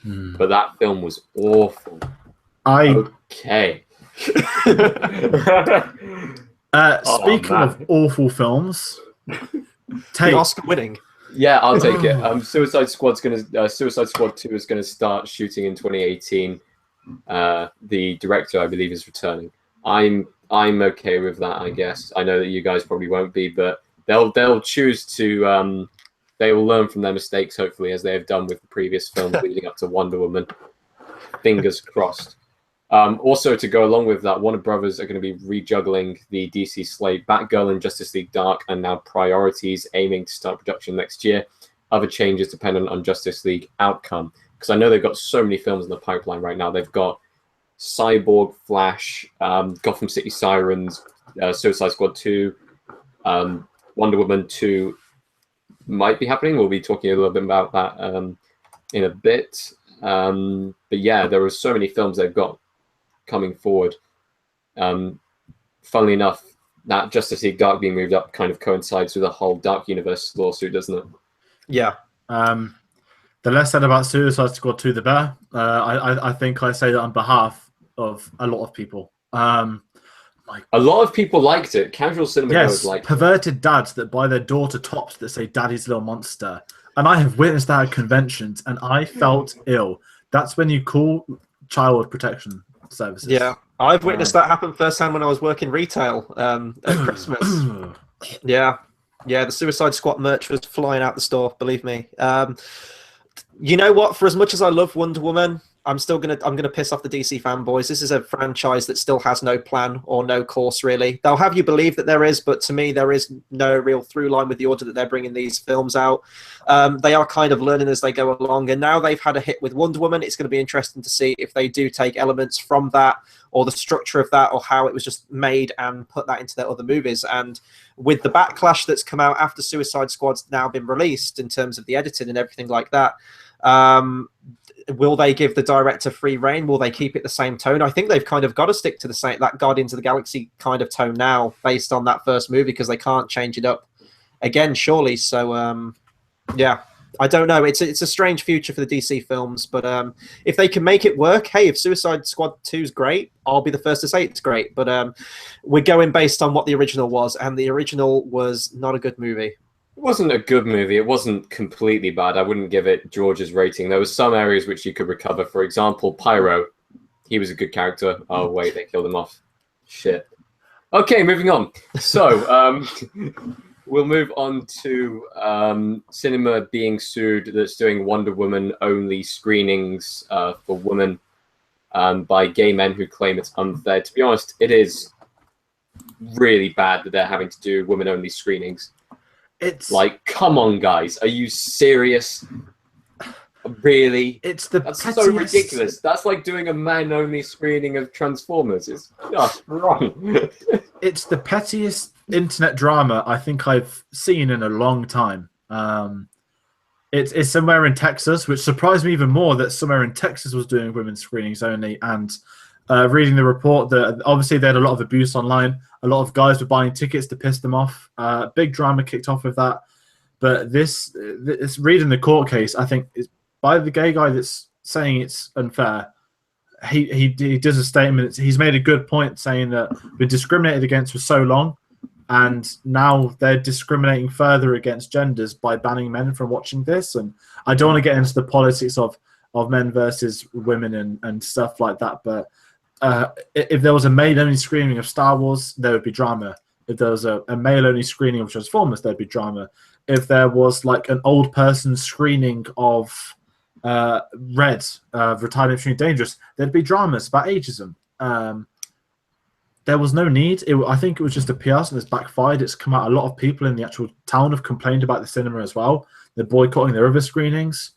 But that film was awful. Okay. Speaking of awful films, Oscar winning. Yeah, I'll take it. Suicide Squad 2 is gonna start shooting in 2018. The director, I believe, is returning. I'm okay with that, I guess. I know that you guys probably won't be, but they'll choose to they will learn from their mistakes, hopefully, as they have done with the previous films leading up to Wonder Woman. Fingers crossed. Also, to go along with that, Warner Brothers are going to be rejuggling the DC slate. Batgirl and Justice League Dark are now priorities, aiming to start production next year. Other changes dependent on Justice League outcome. Because I know they've got so many films in the pipeline right now. They've got Cyborg, Flash, Gotham City Sirens, Suicide Squad 2, Wonder Woman 2 might be happening. We'll be talking a little bit about that in a bit. But yeah, there are so many films they've got coming forward. Funnily enough, that Justice League Dark being moved up kind of coincides with the whole Dark Universe lawsuit, doesn't it? Yeah. The less said about Suicide Squad 2, the better. I think I say that on behalf of a lot of people. A lot of people liked it. Casual cinema goers liked it. Perverted dads that buy their daughter tops that say "Daddy's little monster," and I have witnessed that at conventions, and I felt ill. That's when you call child protection services. Yeah, I've witnessed that happen firsthand when I was working retail at Christmas. Yeah, the Suicide Squad merch was flying out the store. Believe me. You know what? For as much as I love Wonder Woman, I'm gonna piss off the DC fanboys. This is a franchise that still has no plan or no course, really. They'll have you believe that there is, but to me, there is no real through line with the order that they're bringing these films out. They are kind of learning as they go along, and now they've had a hit with Wonder Woman. It's going to be interesting to see if they do take elements from that, or the structure of that, or how it was just made and put that into their other movies. And with the backlash that's come out after Suicide Squad's now been released in terms of the editing and everything like that, will they give the director free reign? Will they keep it the same tone? I think they've kind of got to stick to the same, that Guardians of the Galaxy kind of tone now, based on that first movie, because they can't change it up again, surely. So, yeah, I don't know. It's a strange future for the DC films, but if they can make it work, hey, if Suicide Squad 2 is great, I'll be the first to say it's great. But we're going based on what the original was, and the original was not a good movie. It wasn't a good movie. It wasn't completely bad. I wouldn't give it George's rating. There was some areas which you could recover. For example, Pyro. He was a good character. Oh, wait, they killed him off. Shit. Okay, moving on. So, we'll move on to cinema being sued that's doing Wonder Woman-only screenings for women by gay men who claim it's unfair. To be honest, it is really bad that they're having to do women-only screenings. It's like, come on, guys, are you serious? Really? That's so ridiculous. That's like doing a man-only screening of Transformers. It's just wrong. It's the pettiest internet drama I think I've seen in a long time. It's somewhere in Texas, which surprised me even more that somewhere in Texas was doing women's screenings only. And reading the report, that obviously they had a lot of abuse online. A lot of guys were buying tickets to piss them off. Big drama kicked off with that. But this reading the court case, I think, is by the gay guy that's saying it's unfair. He does a statement. He's made a good point saying that we've been discriminated against for so long, and now they're discriminating further against genders by banning men from watching this. And I don't want to get into the politics of men versus women and stuff like that, but if there was a male-only screening of Star Wars, there would be drama. If there was a male-only screening of Transformers, there'd be drama. If there was like an old person screening of Red, Retired Extremely Dangerous, there'd be dramas about ageism. There was no need. I think it was just a PR and it's backfired. It's come out. A lot of people in the actual town have complained about the cinema as well. They're boycotting their other screenings.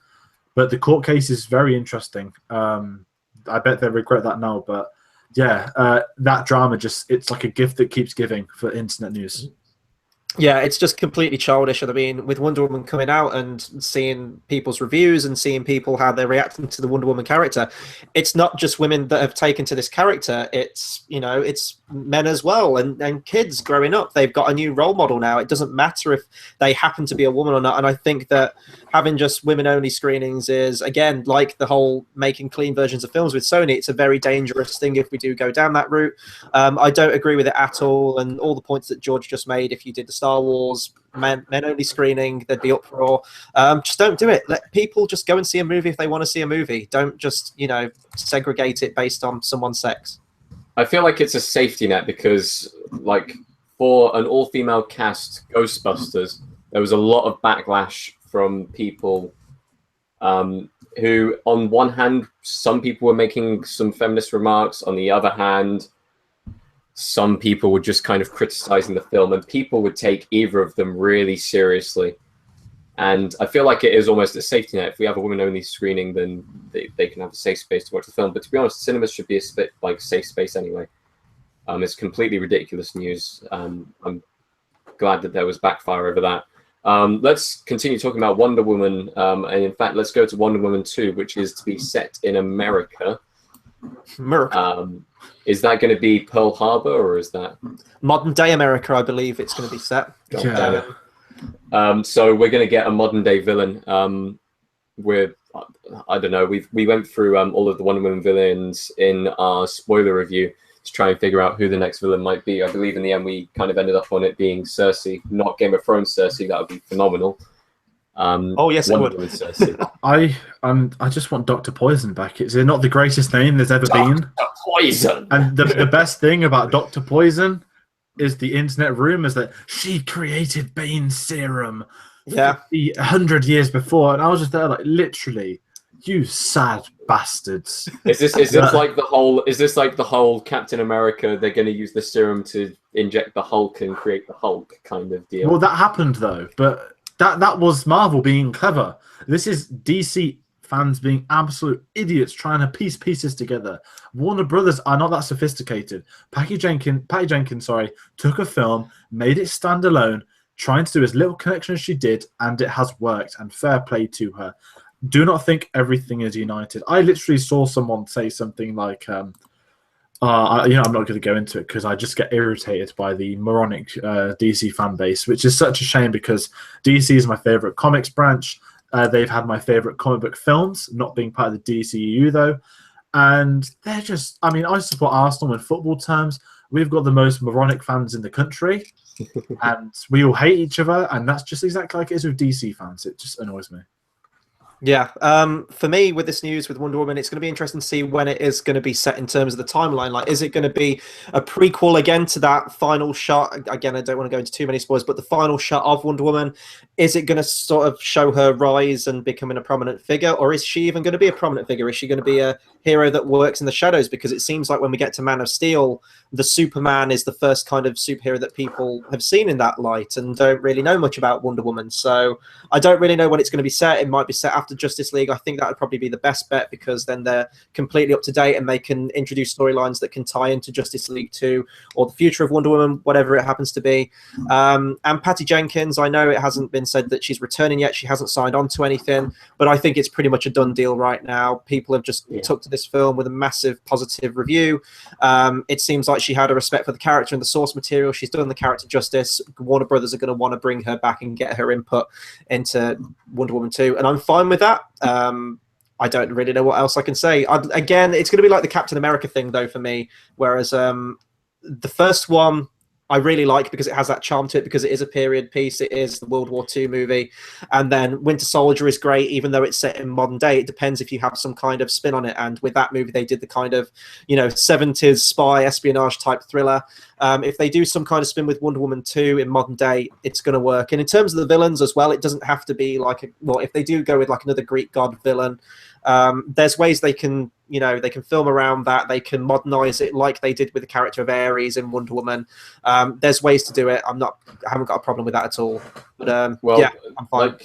But the court case is very interesting. I bet they regret that now. But yeah, that drama it's like a gift that keeps giving for internet news. Yeah, it's just completely childish. I mean, with Wonder Woman coming out and seeing people's reviews and seeing people how they're reacting to the Wonder Woman character, it's not just women that have taken to this character. It's, it's men as well and kids growing up. They've got a new role model now. It doesn't matter if they happen to be a woman or not. And I think that having just women-only screenings is, again, like the whole making clean versions of films with Sony, it's a very dangerous thing if we do go down that route. I don't agree with it at all. And all the points that George just made, if you did the Star Wars men-only screening, there'd be uproar. Just don't do it. Let people just go and see a movie if they want to see a movie. Don't just, segregate it based on someone's sex. I feel like it's a safety net because, like, for an all-female cast, Ghostbusters, there was a lot of backlash from people who, on one hand, some people were making some feminist remarks. On the other hand, some people were just kind of criticizing the film, and people would take either of them really seriously. And I feel like it is almost a safety net. If we have a women-only screening, then they can have a safe space to watch the film. But to be honest, cinemas should be a safe space anyway. It's completely ridiculous news. I'm glad that there was backfire over that. Let's continue talking about Wonder Woman. And in fact, let's go to Wonder Woman 2, which is to be set in America. Is that going to be Pearl Harbor, or is that modern day America? I believe it's going to be set. Yeah. So we're going to get a modern day villain. I don't know. We went through all of the Wonder Woman villains in our spoiler review to try and figure out who the next villain might be. I believe in the end we kind of ended up on it being Cersei, not Game of Thrones Cersei. That would be phenomenal. Oh yes, it would. I just want Dr. Poison back. Is it not the greatest name there's ever been? Dr. Poison. And the best thing about Dr. Poison is the internet rumors that she created Bane's serum. Yeah, 100 years before, and I was just there like, literally, you sad bastards. Is this like the whole Captain America? They're going to use the serum to inject the Hulk and create the Hulk kind of deal. Well, that happened though, but that was Marvel being clever. This is DC fans being absolute idiots trying to piece pieces together. Warner Brothers are not that sophisticated. Patty Jenkins, took a film, made it stand alone, trying to do as little connection as she did, and it has worked, and fair play to her. Do not think everything is united. I literally saw someone say something like, I'm not going to go into it because I just get irritated by the moronic DC fan base, which is such a shame because DC is my favorite comics branch. They've had my favorite comic book films, not being part of the DCEU though. And they're just, I support Arsenal in football terms. We've got the most moronic fans in the country and we all hate each other. And that's just exactly like it is with DC fans. It just annoys me. Yeah, for me, with this news with Wonder Woman, it's going to be interesting to see when it is going to be set in terms of the timeline. Like, is it going to be a prequel again to that final shot? Again, I don't want to go into too many spoilers, but the final shot of Wonder Woman, is it going to sort of show her rise and becoming a prominent figure? Or is she even going to be a prominent figure? Is she going to be a hero that works in the shadows? Because it seems like when we get to Man of Steel, the Superman is the first kind of superhero that people have seen in that light and don't really know much about Wonder Woman. So I don't really know when it's going to be set. It might be set after Justice League. I think that would probably be the best bet because then they're completely up to date and they can introduce storylines that can tie into Justice League 2 or the future of Wonder Woman, whatever it happens to be. And Patty Jenkins, I know it hasn't been said that she's returning yet. She hasn't signed on to anything, but I think it's pretty much a done deal right now. People have just took to this film with a massive positive review. It seems like she had a respect for the character and the source material. She's done the character justice. Warner Brothers are going to want to bring her back and get her input into Wonder Woman 2, and I'm fine with that. I don't really know what else I can say. Again, it's going to be like the Captain America thing, though, for me, whereas the first one I really like because it has that charm to it, because it is a period piece. It is the World War II movie. And then Winter Soldier is great, even though it's set in modern day. It depends if you have some kind of spin on it. And with that movie, they did the kind of, 70s spy espionage type thriller. If they do some kind of spin with Wonder Woman 2 in modern day, it's going to work. And in terms of the villains as well, it doesn't have to be like, if they do go with like another Greek god villain, there's ways they can, they can film around that. They can modernize it like they did with the character of Ares in Wonder Woman. There's ways to do it. I haven't got a problem with that at all. But yeah, I'm fine.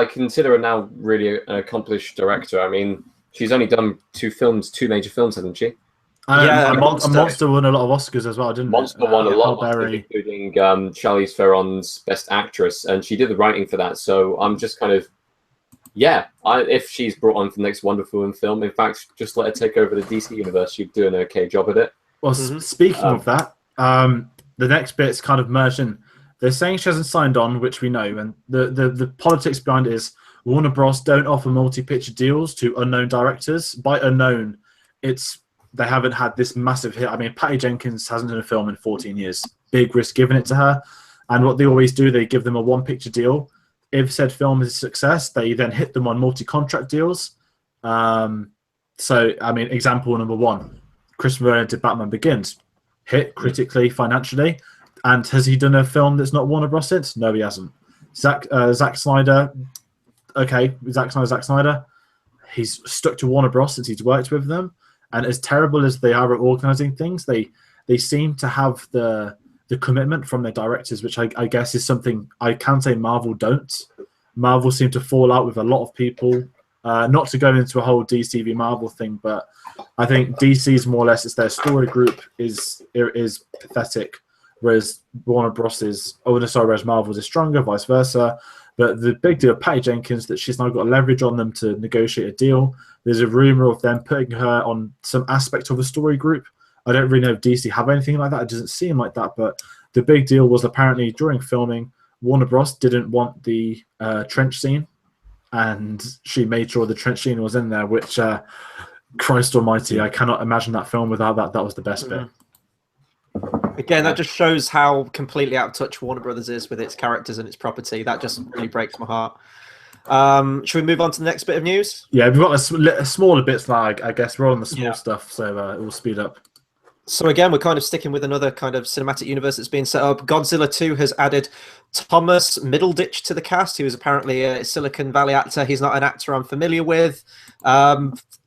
Consider her now really an accomplished director. I mean, she's only done two major films, hasn't she? Monster won a lot of Oscars as well, didn't Monster won a lot of Oscars, including Charlize Theron's Best Actress, and she did the writing for that. So I'm just kind of, if she's brought on for the next Wonder Woman film, in fact, just let her take over the DC universe. She'd do an okay job at it. Well, speaking of that, the next bit's kind of merged in. They're saying she hasn't signed on, which we know, and the politics behind it is Warner Bros. Don't offer multi-picture deals to unknown directors. By unknown, they haven't had this massive hit. I mean, Patty Jenkins hasn't done a film in 14 years. Big risk giving it to her. And what they always do, they give them a one-picture deal. If said film is a success, they then hit them on multi-contract deals. Example number one, Chris Nolan did Batman Begins. Hit critically, financially. And has he done a film that's not Warner Bros. Since? No, he hasn't. Zack Snyder, okay, Zack Snyder. He's stuck to Warner Bros. Since he's worked with them, and as terrible as they are at organizing things, they seem to have the commitment from their directors, which I guess is something I can say Marvel don't. Marvel seem to fall out with a lot of people. Not to go into a whole DC v Marvel thing, but I think DC's more or less, it's their story group is pathetic, whereas Warner Bros. Whereas Marvel's is stronger, vice versa. But the big deal, Patty Jenkins, that she's now got leverage on them to negotiate a deal. There's a rumor of them putting her on some aspect of the story group. I don't really know if DC have anything like that. It doesn't seem like that. But the big deal was apparently during filming, Warner Bros. Didn't want the trench scene, and she made sure the trench scene was in there, which, Christ almighty, I cannot imagine that film without that. That was the best bit. Again, that just shows how completely out of touch Warner Brothers is with its characters and its property. That just really breaks my heart. Should we move on to the next bit of news? Yeah, we've got a smaller bits now. I guess we're on the small stuff, so it will speed up. So again, we're kind of sticking with another kind of cinematic universe that's being set up. Godzilla 2 has added Thomas Middleditch to the cast, who is apparently a Silicon Valley actor. He's not an actor I'm familiar with.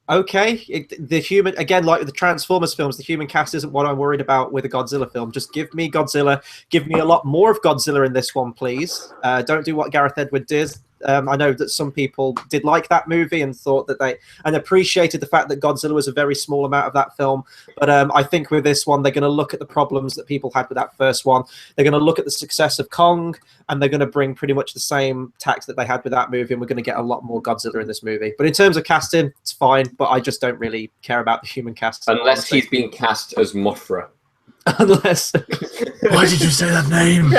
Okay, the human, again, like with the Transformers films, the human cast isn't what I'm worried about with a Godzilla film. Just give me Godzilla. Give me a lot more of Godzilla in this one, please. Don't do what Gareth Edwards did. I know that some people did like that movie and thought that and appreciated the fact that Godzilla was a very small amount of that film. But I think with this one, they're going to look at the problems that people had with that first one. They're going to look at the success of Kong, and they're going to bring pretty much the same tax that they had with that movie, and we're going to get a lot more Godzilla in this movie. But in terms of casting, it's fine, but I just don't really care about the human cast. Unless he's being cast as Mothra. Unless... Why did you say that name?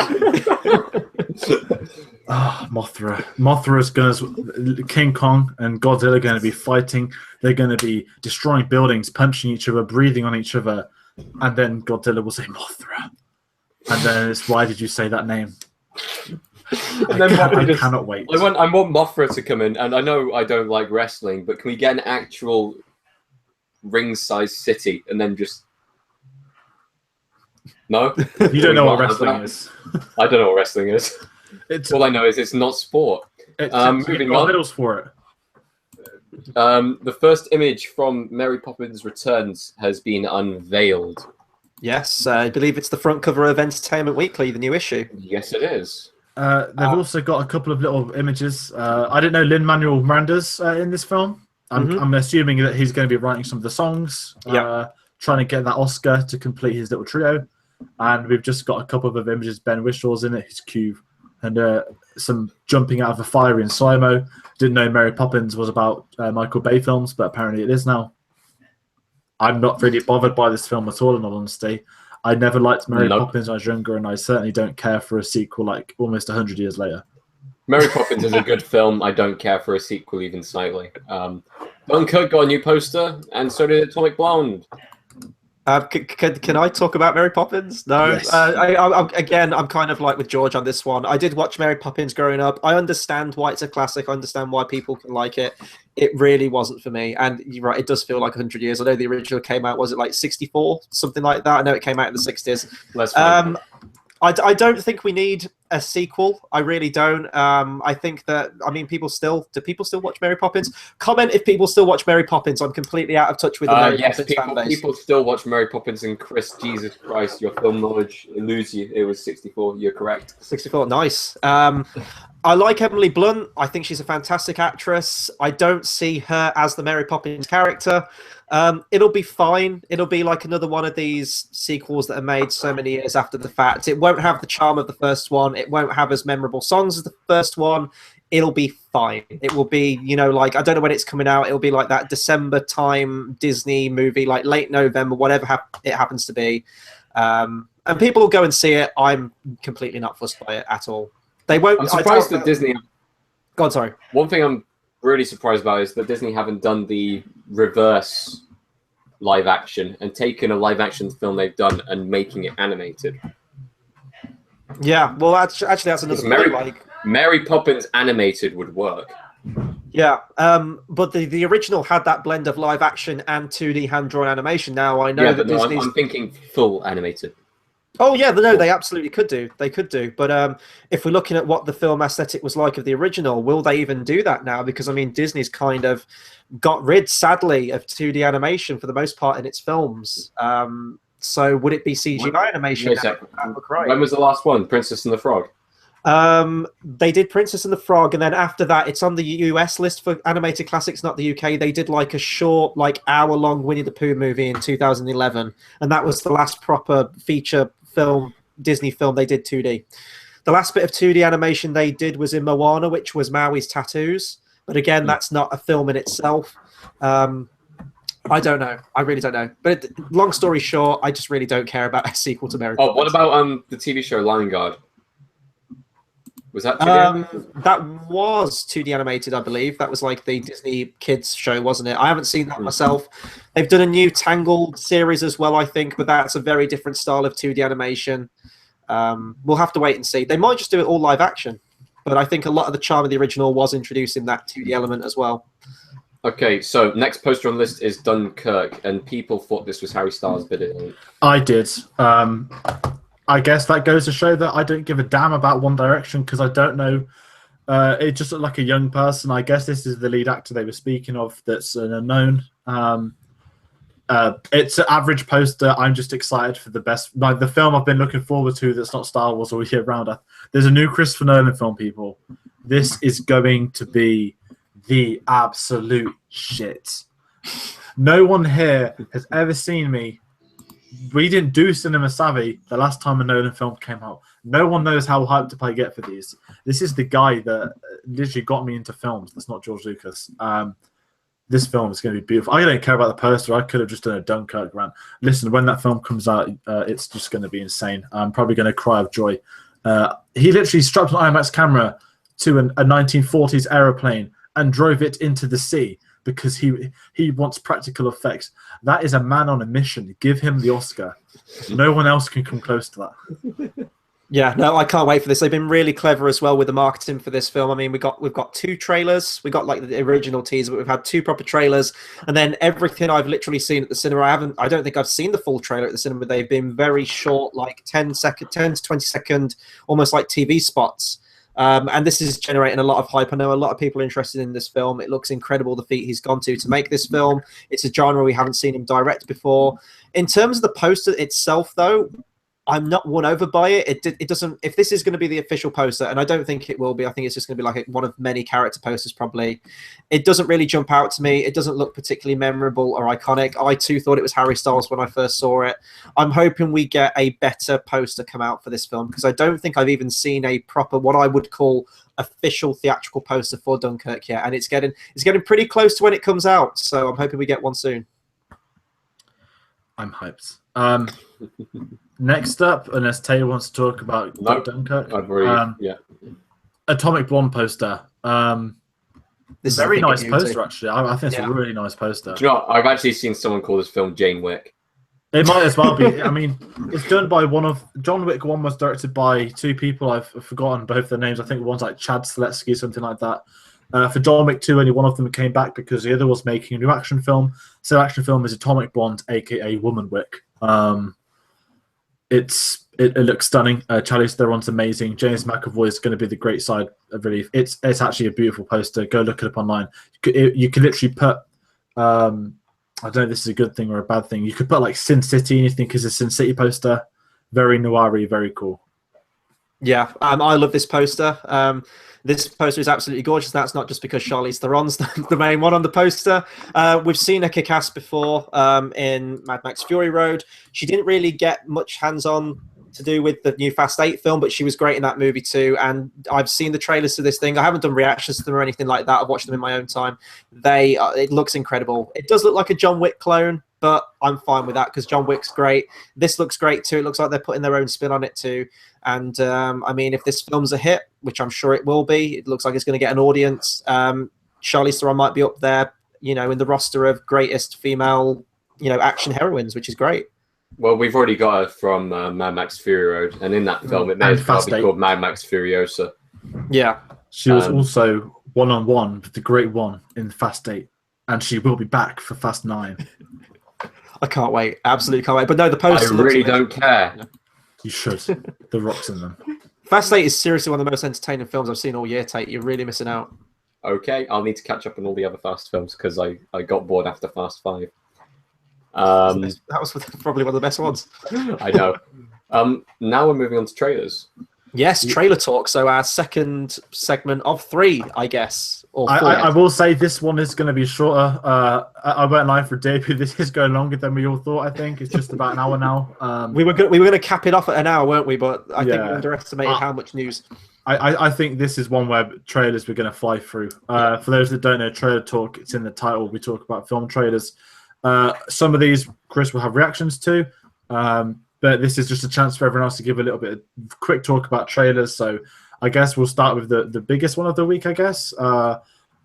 Mothra. Mothra's going to... King Kong and Godzilla are going to be fighting. They're going to be destroying buildings, punching each other, breathing on each other. And then Godzilla will say Mothra. And then it's, why did you say that name? And then I cannot wait. I want Mothra to come in, and I know I don't like wrestling, but can we get an actual ring-sized city and then just... No? You don't know what wrestling is. I don't know what wrestling is. All I know is it's not sport. Moving on. Medals for it. The first image from Mary Poppins Returns has been unveiled. Yes, I believe it's the front cover of Entertainment Weekly, the new issue. Yes, it is. They've also got a couple of little images. I didn't know Lin-Manuel Miranda's in this film. I'm assuming that he's going to be writing some of the songs, trying to get that Oscar to complete his little trio. And we've just got a couple of images. Ben Whishaw's in it, his cube, and some jumping out of a fire in Simo. Didn't know Mary Poppins was about Michael Bay films, but apparently it is now. I'm not really bothered by this film at all, in all honesty. I never liked Mary Poppins when I was younger, and I certainly don't care for a sequel like almost 100 years later. Mary Poppins is a good film. I don't care for a sequel even slightly. Dunkirk got a new poster, and so did Atomic Blonde. Can I talk about Mary Poppins? No. Yes. I'm kind of like with George on this one. I did watch Mary Poppins growing up. I understand why it's a classic. I understand why people can like it. It really wasn't for me. And you're right, it does feel like 100 years. I know the original came out, was it like 64? Something like that. I know it came out in the 60s. I don't think we need a sequel. I really don't. I think that, do people still watch Mary Poppins? Comment if people still watch Mary Poppins. I'm completely out of touch with the Mary Poppins fan base. People still watch Mary Poppins, and Chris, Jesus Christ, your film knowledge eludes you. It was 64. You're correct. 64, nice. I like Emily Blunt. I think she's a fantastic actress. I don't see her as the Mary Poppins character. It'll be fine. It'll be like another one of these sequels that are made so many years after the fact. It won't have the charm of the first one. It won't have as memorable songs as the first one. It'll be fine. It will be, like, I don't know when it's coming out. It'll be like that December time Disney movie, like late November, whatever it happens to be. And people will go and see it. I'm completely not fussed by it at all. They won't. I'm surprised that Disney... Go on, sorry. One thing I'm really surprised about is that Disney haven't done the reverse live action and taken a live action film they've done and making it animated. Yeah, well, actually, that's another point. Mary Poppins animated would work. Yeah, but the original had that blend of live action and 2D hand drawn animation. Now I know that Disney's... I'm thinking full animated. Oh yeah, no, they absolutely could do. They could do. But if we're looking at what the film aesthetic was like of the original, will they even do that now? Because I mean, Disney's kind of got rid, sadly, of 2D animation for the most part in its films. So would it be CGI animation? Wait a sec. When was the last one? Princess and the Frog? They did Princess and the Frog, and then after that, it's on the US list for animated classics, not the UK. They did like a short, like hour-long Winnie the Pooh movie in 2011, and that was the last proper feature film, Disney film they did 2D. The last bit of 2D animation they did was in Moana, which was Maui's tattoos. But again, that's not a film in itself. I don't know. I really don't know. But long story short, I just really don't care about a sequel to Mary Poppins. Oh, what about the TV show Lion Guard? Was that 2D? That was 2D animated, I believe. That was like the Disney Kids show, wasn't it? I haven't seen that myself. They've done a new Tangled series as well, I think, but that's a very different style of 2D animation. We'll have to wait and see. They might just do it all live action, but I think a lot of the charm of the original was introducing that 2D element as well. Okay, so next poster on the list is Dunkirk, and people thought this was Harry Styles' bit. I did. I guess that goes to show that I don't give a damn about One Direction because I don't know. It just looked like a young person. I guess this is the lead actor they were speaking of that's an unknown. It's an average poster. I'm just excited for the best. Like the film I've been looking forward to that's not Star Wars all year round. There's a new Christopher Nolan film, people. This is going to be the absolute shit. No one here has ever seen me. We didn't do Cinema Savvy the last time a Nolan film came out. No one knows how hyped up I get for these. This is the guy that literally got me into films. That's not George Lucas. This film is going to be beautiful. I don't care about the poster. I could have just done a Dunkirk rant. Listen, when that film comes out, it's just going to be insane. I'm probably going to cry of joy. He literally strapped an IMAX camera to a 1940s aeroplane and drove it into the sea because he wants practical effects. That is a man on a mission. Give him the Oscar. No one else can come close to that. Yeah, no, I can't wait for this. They've been really clever as well with the marketing for this film. I mean, we've got 2 trailers. We got like the original teaser, but we've had 2 proper trailers, and then everything I've literally seen at the cinema. I don't think I've seen the full trailer at the cinema. They've been very short, like 10 to 20 second, almost like TV spots. And this is generating a lot of hype. I know a lot of people are interested in this film. It looks incredible, the feat he's gone to make this film. It's a genre we haven't seen him direct before. In terms of the poster itself, though, I'm not won over by it. It doesn't. If this is going to be the official poster, and I don't think it will be, I think it's just going to be like one of many character posters probably. It doesn't really jump out to me. It doesn't look particularly memorable or iconic. I too thought it was Harry Styles when I first saw it. I'm hoping we get a better poster come out for this film because I don't think I've even seen a proper, what I would call official theatrical poster for Dunkirk yet, and it's getting pretty close to when it comes out. So I'm hoping we get one soon. I'm hyped. Next up, unless Taylor wants to talk about Dunkirk, I've already, Atomic Blonde poster. This is a very nice poster, actually. I think it's a really nice poster. Do you know what? I've actually seen someone call this film Jane Wick. It might as well be. I mean, it's done by John Wick 1 was directed by 2 people. I've forgotten both their names. I think one's like Chad Seletsky, something like that. For John Wick 2, only one of them came back because the other was making a new action film. So the action film is Atomic Blonde, aka Woman Wick. It looks stunning. Charlize Theron's amazing. James McAvoy is going to be the great side of relief. It's actually a beautiful poster. Go look it up online. You can literally put I don't know if this is a good thing or a bad thing. You could put like Sin City and you think is a Sin City poster. Very noir-y, very cool. Yeah, I love this poster. This poster is absolutely gorgeous. That's not just because Charlize Theron's the main one on the poster. We've seen her kick ass before in Mad Max Fury Road. She didn't really get much hands-on to do with the new Fast 8 film, but she was great in that movie too. And I've seen the trailers to this thing. I haven't done reactions to them or anything like that. I've watched them in my own time. It looks incredible. It does look like a John Wick clone, but I'm fine with that because John Wick's great. This looks great too. It looks like they're putting their own spin on it too. And I mean, if this film's a hit, which I'm sure it will be, it looks like it's going to get an audience. Charlize Theron might be up there, in the roster of greatest female, action heroines, which is great. Well, we've already got her from Mad Max Fury Road, and in that film, it may as well be called Mad Max Furiosa. Yeah. She was also one-on-one with the Great One in Fast 8, and she will be back for Fast 9. I can't wait. Absolutely can't wait. But no, the poster. I really don't care. You should. The Rock's in them. Fast 8 is seriously one of the most entertaining films I've seen all year, Tate. You're really missing out. Okay, I'll need to catch up on all the other Fast films because I got bored after Fast 5. That was probably one of the best ones. I know. Now we're moving on to trailers. Yes, trailer talk. So our second segment of 3, I guess. Or 4. I will say this one is going to be shorter. I won't lie, for debut, this is going longer than we all thought. I think it's just about an hour now. We were going to cap it off at an hour, weren't we? But I think we underestimated how much news. I think this is one where trailers we're going to fly through. For those that don't know, trailer talk, it's in the title. We talk about film trailers. Some of these Chris will have reactions to. But this is just a chance for everyone else to give a little bit of quick talk about trailers. So I guess we'll start with the biggest one of the week, I guess,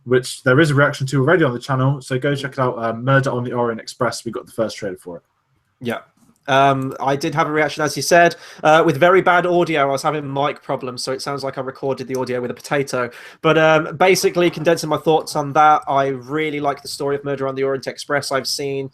which there is a reaction to already on the channel. So go check it out. Murder on the Orient Express. We got the first trailer for it. Yeah. I did have a reaction, as you said, with very bad audio. I was having mic problems, so it sounds like I recorded the audio with a potato. But basically, condensing my thoughts on that, I really like the story of Murder on the Orient Express. I've seen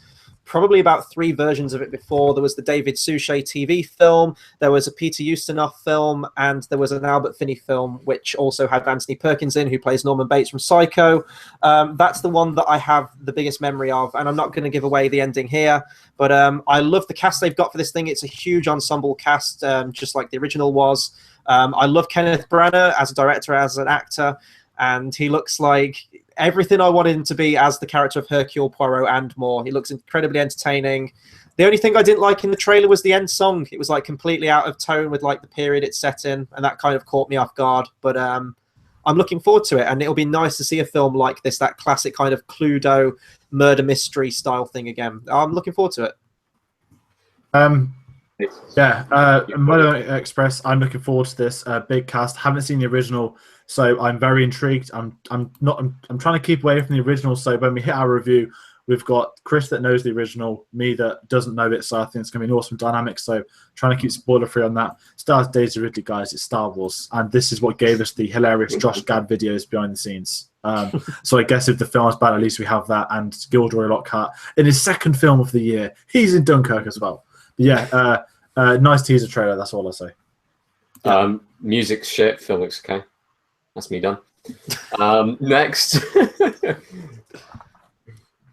probably about 3 versions of it before. There was the David Suchet TV film, there was a Peter Ustinov film, and there was an Albert Finney film, which also had Anthony Perkins in, who plays Norman Bates from Psycho. That's the one that I have the biggest memory of, and I'm not going to give away the ending here, but I love the cast they've got for this thing. It's a huge ensemble cast, just like the original was. I love Kenneth Branagh as a director, as an actor, and he looks like everything I wanted him to be as the character of Hercule Poirot and more. He looks incredibly entertaining. The only thing I didn't like in the trailer was the end song. It was like completely out of tone with like the period it's set in, and that kind of caught me off guard. But I'm looking forward to it, and it'll be nice to see a film like this, that classic kind of Cluedo murder mystery style thing again. I'm looking forward to it. Murder Express. I'm looking forward to this. Big cast. Haven't seen the original, so I'm very intrigued. I'm trying to keep away from the original. So when we hit our review, we've got Chris that knows the original, me that doesn't know it. So I think it's going to be an awesome dynamic. So trying to keep spoiler free on that. Stars Daisy Ridley, guys. It's Star Wars, and this is what gave us the hilarious Josh Gad videos behind the scenes. So I guess if the film is bad, at least we have that. And Gilderoy Lockhart in his second film of the year. He's in Dunkirk as well. But yeah, nice teaser trailer. That's all I say. Music's shit. Film looks okay. That's me done. Next.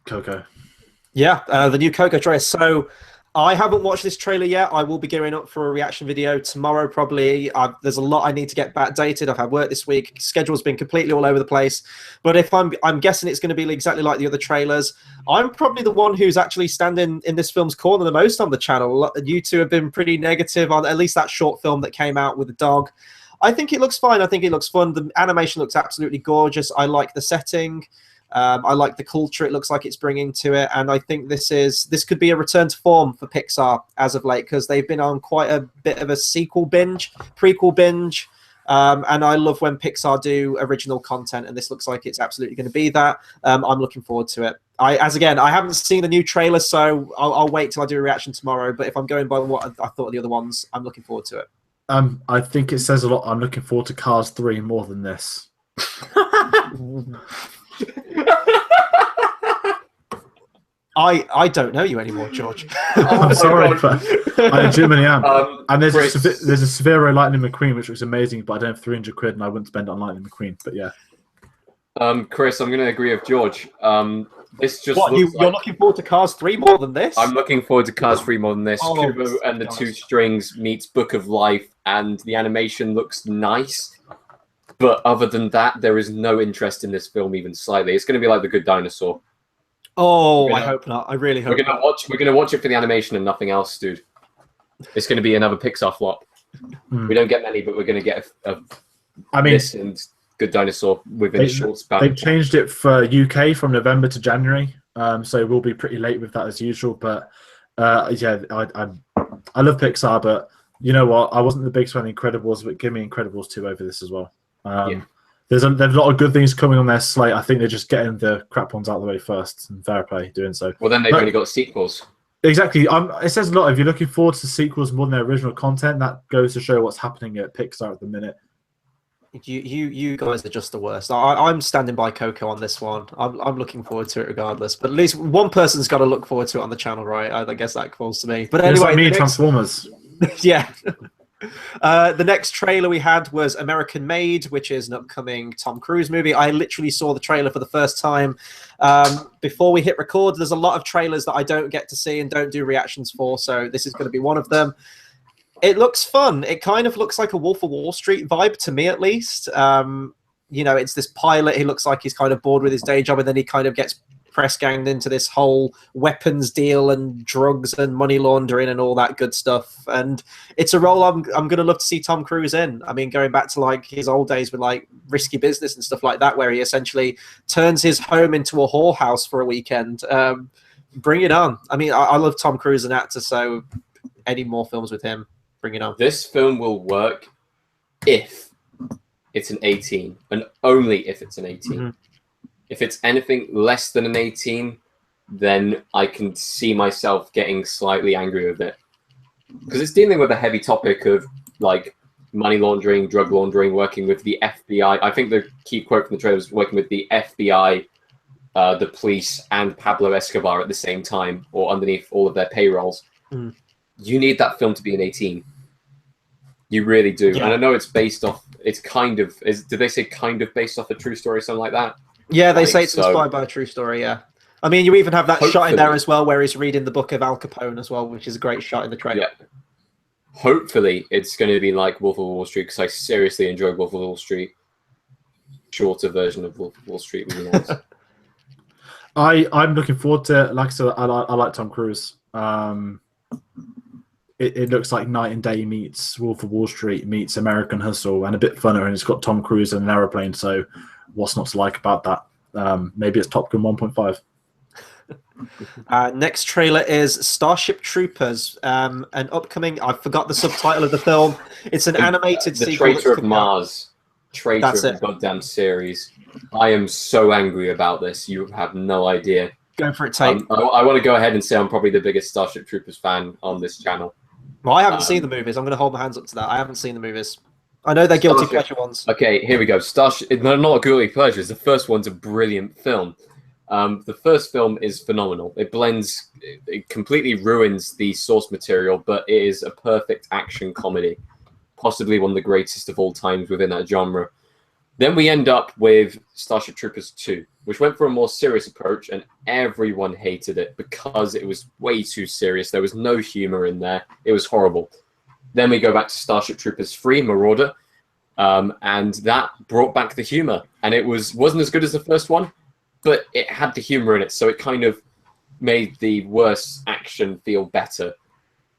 Coco. Yeah, the new Coco trailer. So I haven't watched this trailer yet. I will be gearing up for a reaction video tomorrow, probably. There's a lot I need to get backdated. I've had work this week. Schedule's been completely all over the place. But if I'm guessing it's going to be exactly like the other trailers. I'm probably the one who's actually standing in this film's corner the most on the channel. You two have been pretty negative on at least that short film that came out with the dog. I think it looks fine. I think it looks fun. The animation looks absolutely gorgeous. I like the setting. I like the culture it looks like it's bringing to it, and I think this could be a return to form for Pixar as of late, because they've been on quite a bit of a prequel binge, and I love when Pixar do original content, and this looks like it's absolutely going to be that. I'm looking forward to it. I haven't seen the new trailer, so I'll wait till I do a reaction tomorrow, but if I'm going by what I thought of the other ones, I'm looking forward to it. I think it says a lot. I'm looking forward to Cars 3 more than this. I don't know you anymore, George. I'm sorry, but I genuinely am. And there's a Severo Lightning McQueen, which was amazing, but I don't have 300 quid and I wouldn't spend it on Lightning McQueen. But yeah. Chris, I'm going to agree with George. This just you're looking forward to Cars 3 more than this? I'm looking forward to Cars 3 more than this. Oh, Kubo and the Two Strings meets Book of Life, and the animation looks nice. But other than that, there is no interest in this film even slightly. It's going to be like The Good Dinosaur. Oh, I hope not. I really hope not. We're going to watch it for the animation and nothing else, dude. It's going to be another Pixar flop. We don't get many, but we're going to get this and Good Dinosaur within a short span. They've changed it for UK from November to January, so we'll be pretty late with that as usual. But yeah, I love Pixar, but you know what? I wasn't the biggest fan of Incredibles, but give me Incredibles 2 over this as well. There's a lot of good things coming on their slate. I think they're just getting the crap ones out of the way first, and fair play doing so. Well, then they've only got sequels. Exactly. It says a lot. If you're looking forward to sequels more than their original content, that goes to show what's happening at Pixar at the minute. You guys are just the worst. I'm standing by Coco on this one. I'm looking forward to it regardless. But at least one person's got to look forward to it on the channel, right? I guess that falls to me. But anyway, like me, Transformers. Yeah. The next trailer we had was American Made, which is an upcoming Tom Cruise movie. I literally saw the trailer for the first time before we hit record. There's a lot of trailers that I don't get to see and don't do reactions for, so this is going to be one of them. It looks fun. It kind of looks like a Wolf of Wall Street vibe to me, at least. You know, it's this pilot. He looks like he's kind of bored with his day job, and then he kind of gets press ganged into this whole weapons deal and drugs and money laundering and all that good stuff. And it's a role I'm going to love to see Tom Cruise in. I mean, going back to like his old days with like Risky Business and stuff like that, where he essentially turns his home into a whorehouse for a weekend. Bring it on. I mean, I love Tom Cruise as an actor, so any more films with him, bring it on. This film will work if it's an 18, and only if it's an 18. Mm-hmm. If it's anything less than an 18, then I can see myself getting slightly angry with it. Because it's dealing with a heavy topic of like money laundering, drug laundering, working with the FBI. I think the key quote from the trailer was working with the FBI, the police, and Pablo Escobar at the same time, or underneath all of their payrolls. Mm. You need that film to be an 18. You really do. Yeah. And I know it's based off, it's kind of, did they say kind of based off a true story or something like that? Yeah, they say it's inspired by a true story, yeah. I mean, you even have that shot in there as well where he's reading the book of Al Capone as well, which is a great shot in the trailer. Yeah. Hopefully, it's going to be like Wolf of Wall Street, because I seriously enjoy Wolf of Wall Street. Shorter version of Wolf of Wall Street would be nice. I'm looking forward to it. Like I said, I like Tom Cruise. It looks like Night and Day meets Wolf of Wall Street meets American Hustle, and a bit funner, and it's got Tom Cruise in an aeroplane, so what's not to like about that? Maybe it's Top Gun 1.5. Next trailer is Starship Troopers, an upcoming, I forgot the subtitle of the film. It's an animated sequel. The Traitor of Mars. Traitor of the goddamn series. I am so angry about this. You have no idea. Go for it, Tate. I want to go ahead and say I'm probably the biggest Starship Troopers fan on this channel. Well, I haven't seen the movies. I'm going to hold my hands up to that. I haven't seen the movies. I know they're guilty pleasure ones. Okay, here we go. Starship. They're not guilty pleasures. The first one's a brilliant film. The first film is phenomenal. It blends, it completely ruins the source material, but it is a perfect action comedy. Possibly one of the greatest of all times within that genre. Then we end up with Starship Troopers 2, which went for a more serious approach, and everyone hated it because it was way too serious. There was no humor in there. It was horrible. Then we go back to Starship Troopers 3, Marauder, and that brought back the humor. And it wasn't as good as the first one, but it had the humor in it, so it kind of made the worst action feel better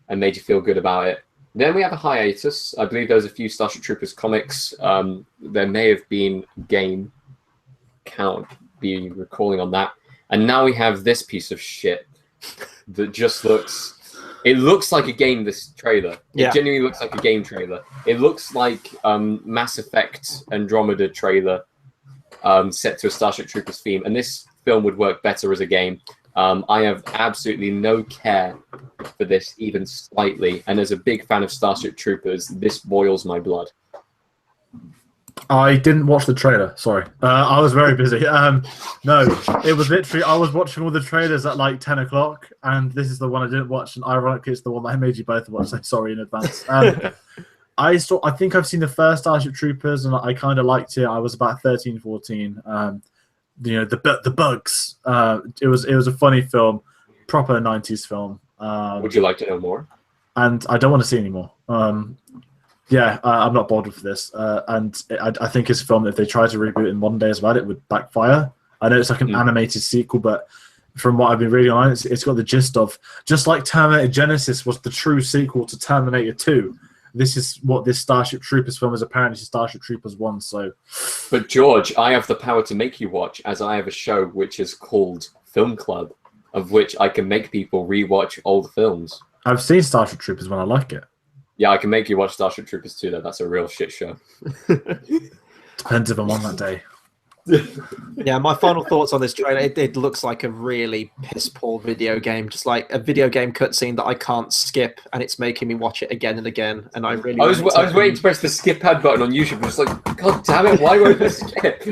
and made you feel good about it. Then we have a hiatus. I believe there was a few Starship Troopers comics. There may have been a game. Can't be recalling on that. And now we have this piece of shit that just looks... It looks like a game, this trailer. It genuinely looks like a game trailer. It looks like Mass Effect Andromeda trailer set to a Starship Troopers theme. And this film would work better as a game. I have absolutely no care for this, even slightly. And as a big fan of Starship Troopers, this boils my blood. I didn't watch the trailer. Sorry, I was very busy. No, it was literally I was watching all the trailers at like 10 o'clock, and this is the one I didn't watch. And ironically, it's the one that I made you both watch. So sorry in advance. I think I've seen the first Starship Troopers, and I kind of liked it. I was about 13, 14. You know, the bugs. It was a funny film, proper 90s film. Would you like to know more? And I don't want to see any more. Yeah, I'm not bothered with this. And I think it's a film that if they try to reboot in modern day as well, it would backfire. I know it's like an animated sequel, but from what I've been reading online, it's got the gist of, just like Terminator Genesis was the true sequel to Terminator 2, this is what this Starship Troopers film is apparently Starship Troopers 1. So, but George, I have the power to make you watch, as I have a show which is called Film Club, of which I can make people rewatch old films. I've seen Starship Troopers when I like it. Yeah, I can make you watch Starship Troopers 2, though. That's a real shit show. Depends if I'm on that day. Yeah, my final thoughts on this trailer, it looks like a really piss-poor video game, just like a video game cutscene that I can't skip, and it's making me watch it again and again, and I was waiting to press the skip ad button on YouTube, and it's like, God damn it, why won't this skip?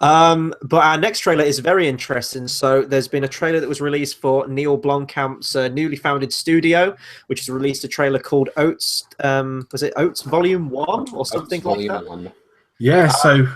But our next trailer is very interesting. So there's been a trailer that was released for Neil Blomkamp's newly founded studio, which has released a trailer called Oats. Was it Oats Volume 1 or something Oats like Volume that? 1. Yeah, so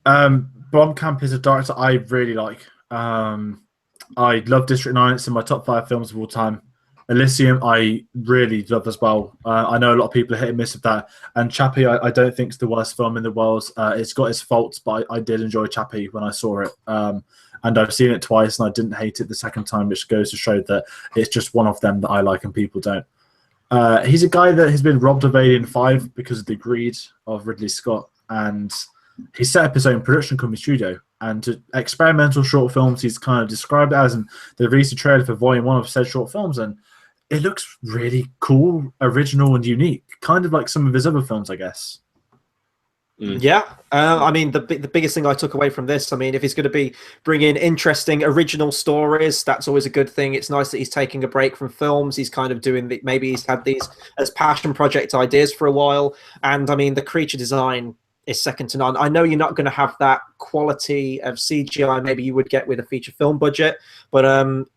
Blomkamp is a director I really like. I love District 9. It's in my top 5 films of all time. Elysium, I really love as well. I know a lot of people are hit and miss with that. And Chappie, I don't think it's the worst film in the world. It's got its faults, but I did enjoy Chappie when I saw it. And I've seen it twice, and I didn't hate it the second time, which goes to show that it's just one of them that I like and people don't. He's a guy that has been robbed of Alien 5 because of the greed of Ridley Scott. And he set up his own production company studio. And to experimental short films, he's kind of described it as, and they released a trailer for Volume 1 of said short films, and it looks really cool, original, and unique. Kind of like some of his other films, I guess. Yeah, I mean, the biggest thing I took away from this, I mean, if he's going to be bringing interesting original stories, that's always a good thing. It's nice that he's taking a break from films. He's kind of doing maybe he's had these as passion project ideas for a while. And I mean, the creature design is second to none. I know you're not going to have that quality of CGI maybe you would get with a feature film budget, but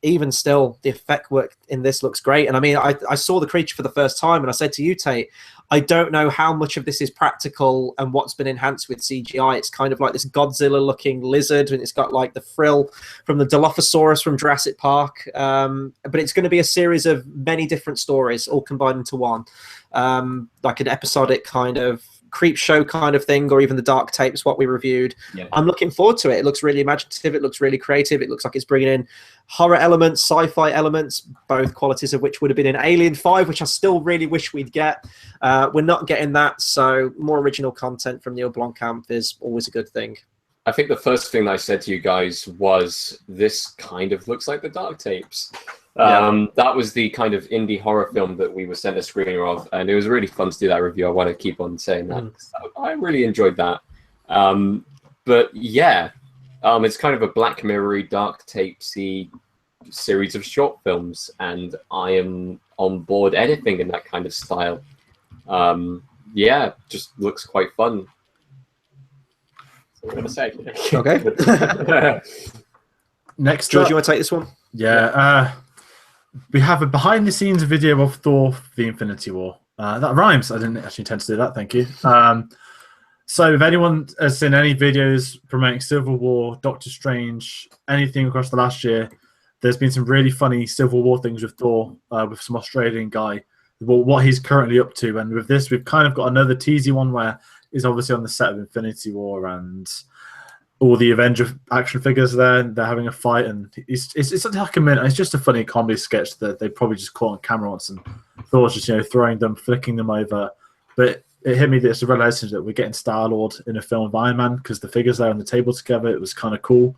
even still, the effect work in this looks great. And I mean, I saw the creature for the first time, and I said to you, Tate, I don't know how much of this is practical and what's been enhanced with CGI. It's kind of like this Godzilla-looking lizard, and it's got like the frill from the Dilophosaurus from Jurassic Park. But it's going to be a series of many different stories all combined into one, like an episodic kind of creep show kind of thing, or even the Dark Tapes, what we reviewed. Yeah. I'm looking forward to it. It looks really imaginative. It looks really creative. It looks like it's bringing in horror elements, sci-fi elements, both qualities of which would have been in Alien 5, which I still really wish we'd get. We're not getting that, so more original content from Neil Blomkamp is always a good thing. I think the first thing I said to you guys was, this kind of looks like the Dark Tapes. That was the kind of indie horror film that we were sent a screener of, and it was really fun to do that review. I want to keep on saying that. I really enjoyed that. But yeah, it's kind of a Black Mirror-y, Dark Tapes-y series of short films, and I am on board anything in that kind of style. Yeah, just looks quite fun. That's what I'm going to say. Okay. Next George, up, you want to take this one? Yeah. We have a behind-the-scenes video of Thor: The Infinity War. That rhymes. I didn't actually intend to do that. Thank you. So if anyone has seen any videos promoting Civil War, Doctor Strange, anything across the last year, there's been some really funny Civil War things with Thor, with some Australian guy, what he's currently up to. And with this, we've kind of got another teasy one where he's obviously on the set of Infinity War, and all the Avenger action figures there, and they're having a fight, and it's like a minute. It's just a funny comedy sketch that they probably just caught on camera once, and Thor's just throwing them, flicking them over. But it hit me that it's a realization that we're getting Star-Lord in a film of Iron Man, because the figures there on the table together, it was kind of cool,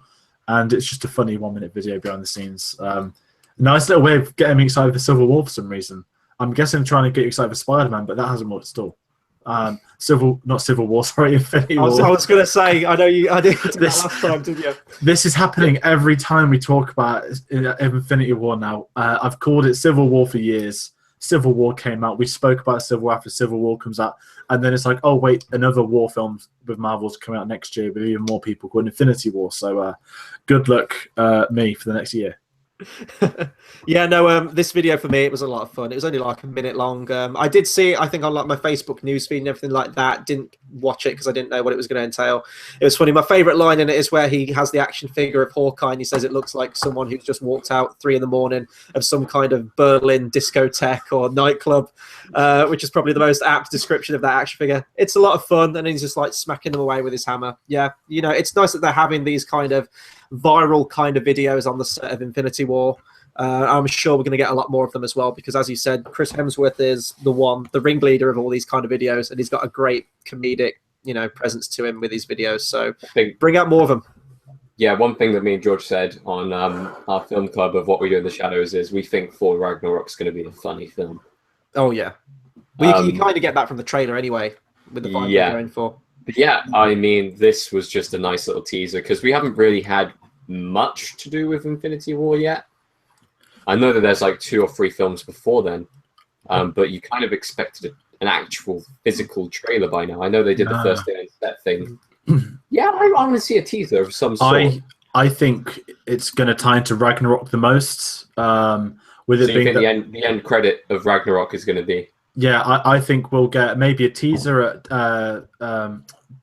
and it's just a funny 1-minute video behind the scenes. Nice little way of getting me excited for Civil War for some reason. I'm guessing trying to get you excited for Spider-Man, but that hasn't worked at all. Not Civil War, sorry, Infinity War. I was going to say, I know you. I didn't this last time, did you? This is happening every time we talk about Infinity War now. I've called it Civil War for years. Civil War came out. We spoke about Civil War after Civil War comes out, and then it's like, oh wait, another war film with Marvel's coming out next year with even more people called Infinity War. So good luck, me, for the next year. Yeah, no, this video for me, it was a lot of fun. It was only like a minute long. I did see it, I think, on like my Facebook newsfeed and everything like that. Didn't watch it because I didn't know what it was going to entail. It was funny. My favorite line in it is where he has the action figure of Hawkeye, and he says it looks like someone who's just walked out 3 a.m. of some kind of Berlin discotheque or nightclub, which is probably the most apt description of that action figure. It's a lot of fun, and he's just like smacking them away with his hammer. Yeah, it's nice that they're having these kind of viral kind of videos on the set of Infinity War. I'm sure we're going to get a lot more of them as well, because as you said, Chris Hemsworth is the ringleader of all these kind of videos, and he's got a great comedic presence to him with these videos, so bring out more of them. Yeah, one thing that me and George said on our film club of What We Do in the Shadows is we think Thor Ragnarok's going to be a funny film. Oh yeah, well, you kind of get that from the trailer anyway, with the vibe they're going for. But yeah, I mean, this was just a nice little teaser, because we haven't really had much to do with Infinity War yet. I know that there's like 2 or 3 films before then, but you kind of expected an actual physical trailer by now. I know they did the first day on set thing Yeah, I want to see a teaser of some sort. I think it's going to tie into Ragnarok the most. With So it you being think the end credit of Ragnarok is going to be? Yeah, I think we'll get maybe a teaser at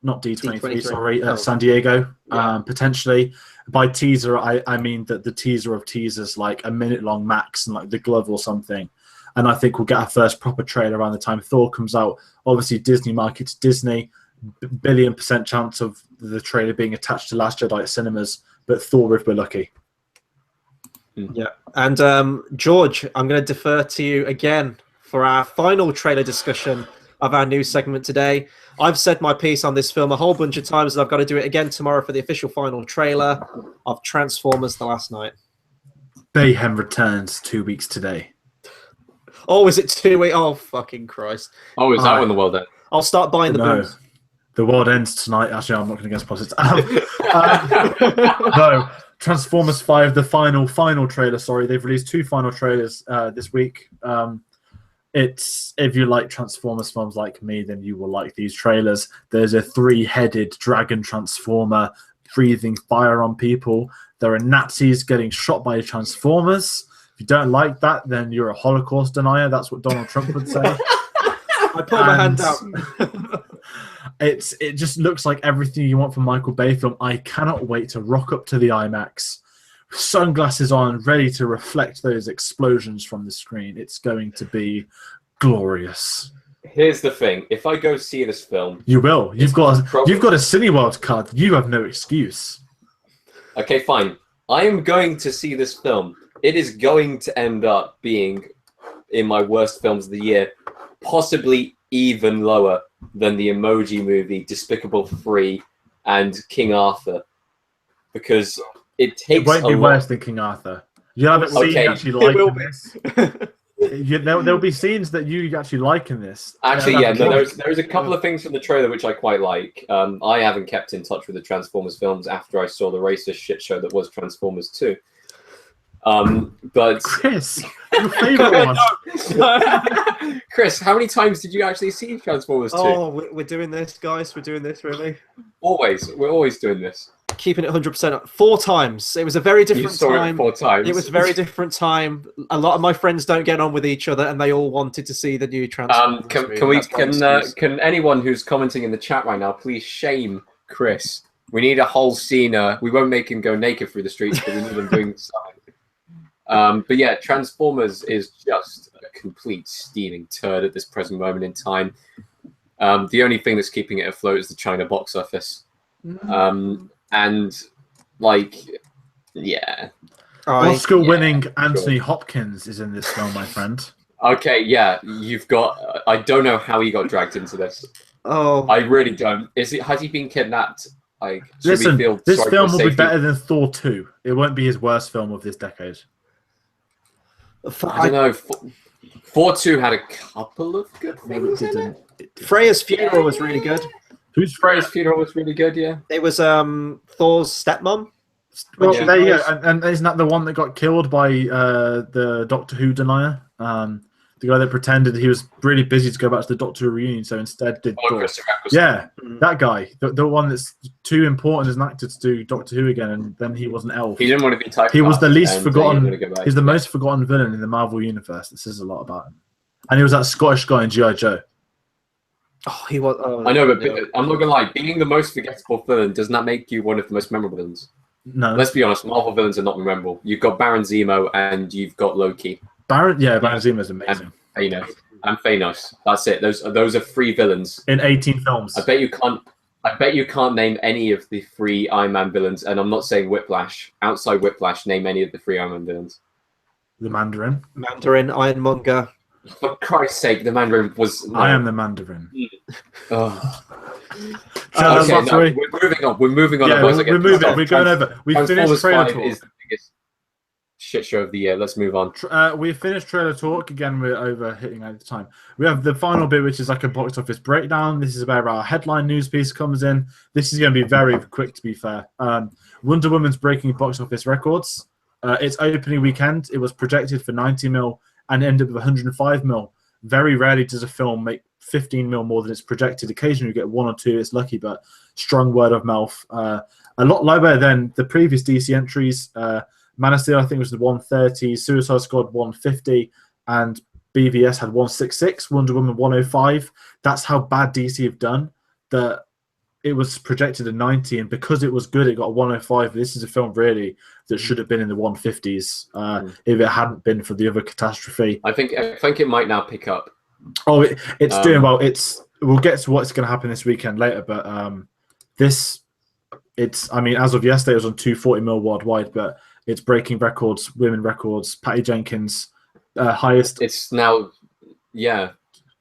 not D23, sorry, at San Diego, potentially. By teaser, I mean that the teaser of teasers, like a minute long max, and like the glove or something. And I think we'll get our first proper trailer around the time Thor comes out. Obviously, Disney markets Disney, billion% chance of the trailer being attached to Last Jedi at cinemas, but Thor if we're lucky. Yeah, and George, I'm going to defer to you again for our final trailer discussion of our news segment today. I've said my piece on this film a whole bunch of times, and I've got to do it again tomorrow for the official final trailer of Transformers: The Last Night. Bayhem returns 2 weeks today. Oh, is it 2 weeks? Oh, fucking Christ. Oh, is that when the world ends? I'll start buying the booze. The world ends tonight. Actually, I'm not going to guess politics. No, Transformers 5, the final trailer. Sorry, they've released 2 final trailers this week. It's if you like Transformers films like me, then you will like these trailers. There's a 3-headed dragon transformer breathing fire on people. There are Nazis getting shot by Transformers. If you don't like that, then you're a Holocaust denier. That's what Donald Trump would say. I put my hand out. It just looks like everything you want from Michael Bay film. I cannot wait to rock up to the IMAX, sunglasses on, ready to reflect those explosions from the screen. It's going to be glorious. Here's the thing: if I go see this film, you will. You've got a Cineworld card. You have no excuse. Okay, fine. I am going to see this film. It is going to end up being in my worst films of the year, possibly even lower than the Emoji Movie, Despicable 3, and King Arthur, because it takes. It won't be worse than King Arthur. You haven't seen actually liking this. There'll be scenes that you actually like in this. Actually, yeah, no, there's a couple of things from the trailer which I quite like. I haven't kept in touch with the Transformers films after I saw the racist shit show that was Transformers 2. But Chris, your favorite one. Chris, how many times did you actually see Transformers 2? Oh, we're doing this, guys. We're doing this, really. We're always doing this. Keeping it 100%. 4 times. It was a very different you saw time. It 4 times. It was a very different time. A lot of my friends don't get on with each other, and they all wanted to see the new Transformers movie. Can anyone who's commenting in the chat right now please shame Chris? We need a whole scene. We won't make him go naked through the streets, but we need him doing something. But yeah, Transformers is just a complete steaming turd at this present moment in time. The only thing that's keeping it afloat is the China box office. And like, yeah. Oscar-winning Anthony Hopkins is in this film, my friend. Okay, yeah, you've got. I don't know how he got dragged into this. Oh, I really don't. Has he been kidnapped? Like, listen, this film will be better than Thor 2. It won't be his worst film of this decade. I don't know. Thor 2 had a couple of good things in it. Freya's funeral was really good. Whose Freya's funeral was really good, yeah. It was Thor's stepmom. Well, there you go. And isn't that the one that got killed by the Doctor Who denier? The guy that pretended he was really busy to go back to the Doctor Who reunion, so instead did Thor. Yeah, that guy. The one that's too important as an actor to do Doctor Who again, and then he was an elf. He didn't want to be typecast. He was the least forgotten. He's the most forgotten villain in the Marvel universe. This says a lot about him. And he was that Scottish guy in G.I. Joe. Oh, he was. Oh, I know, but I'm not gonna lie. Being the most forgettable villain does not make you one of the most memorable villains. No. Let's be honest. Marvel villains are not memorable. You've got Baron Zemo and you've got Loki. Baron Zemo is amazing. And Thanos. That's it. Those are 3 villains in 18 films. I bet you can't name any of the 3 Iron Man villains, and I'm not saying Whiplash. Outside Whiplash, name any of the 3 Iron Man villains. The Mandarin, Ironmonger. For Christ's sake, the Mandarin was. No. I am the Mandarin. Oh. Okay, no, we're moving on. Yeah, we're moving. We're going over. We finished trailer talk. Is the biggest shit show of the year. Let's move on. We've finished trailer talk. Again, we're over hitting out the time. We have the final bit, which is like a box office breakdown. This is where our headline news piece comes in. This is going to be very quick, to be fair. Wonder Woman's breaking box office records. Its opening weekend, it was projected for 90 mil and ended up with 105 mil. Very rarely does a film make 15 mil more than it's projected. Occasionally you get 1 or 2, it's lucky, but strong word of mouth. A lot lower than the previous DC entries. Man of Steel, I think, was the 130, Suicide Squad 150, and BVS had 166, Wonder Woman 105. That's how bad DC have done. That it was projected at 90, and because it was good, it got a 105. This is a film really that should have been in the 150s if it hadn't been for the other catastrophe. I think it might now pick up. Oh, it's doing well. We'll get to what's going to happen this weekend later, but I mean, as of yesterday, it was on 240 mil worldwide, but it's breaking records, women records. Patty Jenkins, highest. It's now,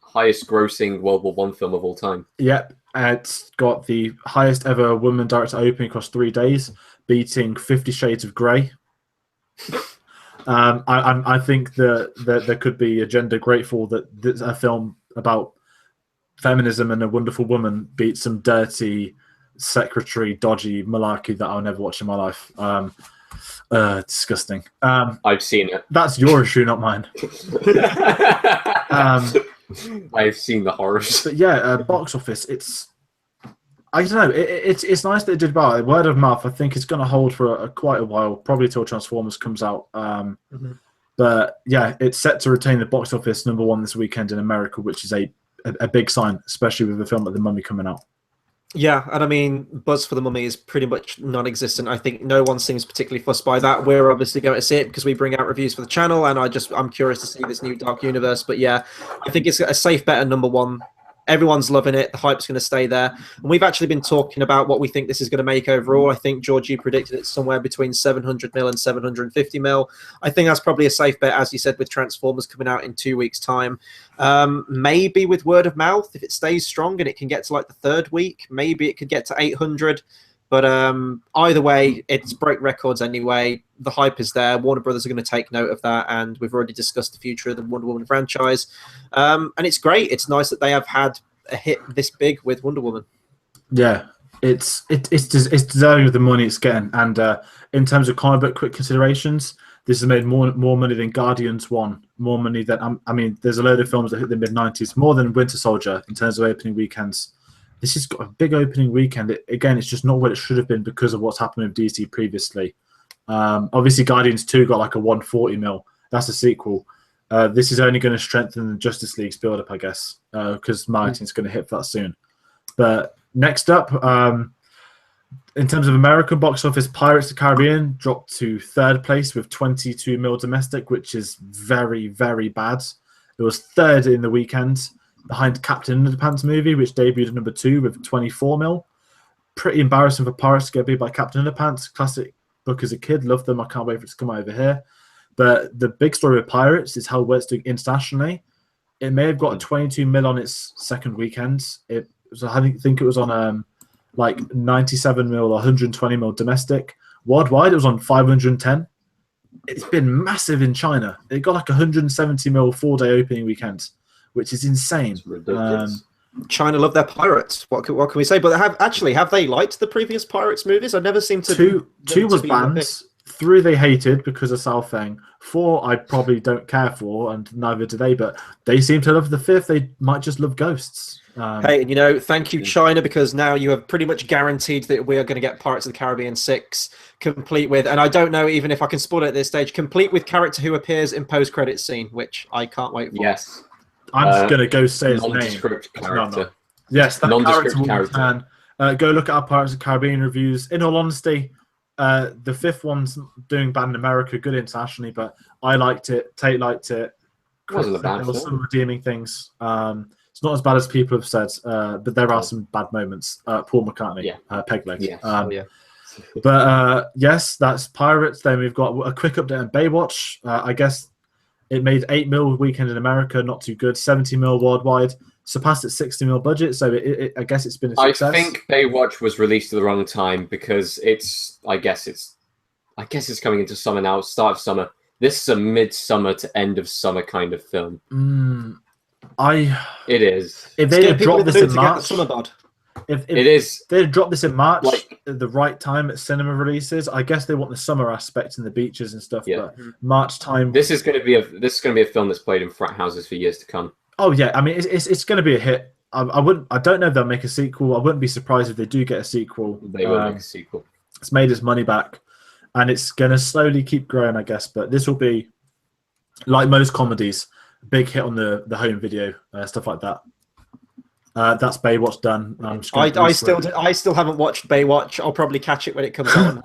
highest grossing World War I film of all time. Yep. It's got the highest ever woman director opening across 3 days, beating 50 Shades of Grey. I think that there could be a gender grateful that a film about feminism and a wonderful woman beats some dirty, secretary, dodgy malarkey that I'll never watch in my life. Disgusting. I've seen it. That's your issue, not mine. I've seen the horrors. But yeah, box office. I don't know. It's nice that it did well. Word of mouth. I think it's going to hold for quite a while, probably till Transformers comes out. But yeah, it's set to retain the box office #1 this weekend in America, which is a big sign, especially with a film like The Mummy coming out. Yeah, and I mean, buzz for The Mummy is pretty much non-existent. I think no one seems particularly fussed by that. We're obviously going to see it because we bring out reviews for the channel, and I'm curious to see this new Dark Universe. But yeah, I think it's a safe bet at #1. Everyone's loving it. The hype's going to stay there. And we've actually been talking about what we think this is going to make overall. I think, George, you predicted it's somewhere between 700 mil and 750 mil. I think that's probably a safe bet, as you said, with Transformers coming out in 2 weeks' time. Maybe with word of mouth, if it stays strong and it can get to like the 3rd week, maybe it could get to 800. But either way, it's broke records anyway. The hype is there. Warner Brothers are going to take note of that, and we've already discussed the future of the Wonder Woman franchise. And it's great. It's nice that they have had a hit this big with Wonder Woman. Yeah, it's deserving of the money it's getting. And in terms of comic book quick considerations, this has made more money than Guardians 1, more money than I mean, there's a load of films that hit the mid-90s, more than Winter Soldier in terms of opening weekends. This has got a big opening weekend. Again, it's just not what it should have been because of what's happened with DC previously. Obviously, Guardians 2 got like a 140 mil. That's a sequel. This is only going to strengthen the Justice League's build-up, I guess, because marketing's going to hit that soon. But next up, in terms of American box office, Pirates of the Caribbean dropped to 3rd place with 22 mil domestic, which is very, very bad. It was 3rd in the weekend, behind Captain Underpants movie, which debuted at #2 with 24 mil. Pretty embarrassing for Pirates to get beat by Captain Underpants. Classic book as a kid. Loved them. I can't wait for it to come over here. But the big story with Pirates is how well it's doing internationally. It may have got a 22 mil on its 2nd weekend. I think it was on like 97 mil or 120 mil domestic. Worldwide, it was on 510. It's been massive in China. It got like 170 mil 4-day opening weekend, which is insane. China love their pirates. What can we say? But have they liked the previous Pirates movies? I've never seemed to. Two was banned. 3 they hated because of Sao Feng. 4 I probably don't care for, and neither do they. But they seem to love the 5th. They might just love ghosts. Hey, and thank you, China, because now you have pretty much guaranteed that we are going to get Pirates of the Caribbean 6 complete with, and I don't know even if I can spoil it at this stage, complete with character who appears in post-credit scene, which I can't wait for. Yes. I'm just going to go say his name. Nondescript character. No. Yes, that Nondescript character. Go look at our Pirates of the Caribbean reviews. In all honesty, the 5th one's doing bad in America, good internationally, but I liked it. Tate liked it. There was some redeeming things. It's not as bad as people have said, but there are some bad moments. Paul McCartney, peg leg. Yes. But yes, that's Pirates. Then we've got a quick update on Baywatch. I guess it made 8 mil weekend in America, not too good. 70 mil worldwide, surpassed its 60 mil budget. So I guess it's been a success. I think Baywatch was released at the wrong time because I guess it's coming into summer now, start of summer. This is a mid-summer to end of summer kind of film. It is. If they had dropped this in March, if they had dropped this in March at the right time at cinema releases, I guess they want the summer aspect and the beaches and stuff. Yeah. But March time. This is going to be a film that's played in frat houses for years to come. Oh yeah, I mean it's going to be a hit. I don't know if they'll make a sequel. I wouldn't be surprised if they do get a sequel. They will make a sequel. It's made its money back, and it's going to slowly keep growing, I guess. But this will be, like most comedies, a big hit on the home video, stuff like that. That's Baywatch done. I still haven't watched Baywatch. I'll probably catch it when it comes out.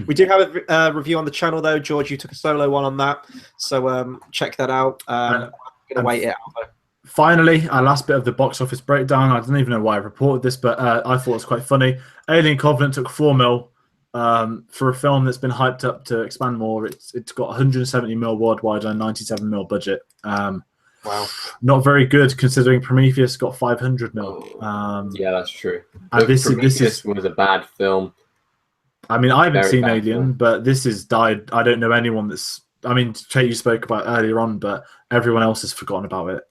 We do have a review on the channel though. George, you took a solo one on that, so check that out. I'm gonna wait it out though. Finally, our last bit of the box office breakdown. I don't even know why I reported this, but I thought it was quite funny. Alien Covenant took $4 million for a film that's been hyped up to expand more. It's got 170 mil worldwide and a 97 mil budget. Wow, not very good considering Prometheus got 500 mil. Yeah, that's true. And this was a bad film. I mean, I haven't seen Alien, film. but this has died. I don't know anyone that's. I mean, Tate, you spoke about earlier on, but everyone else has forgotten about it.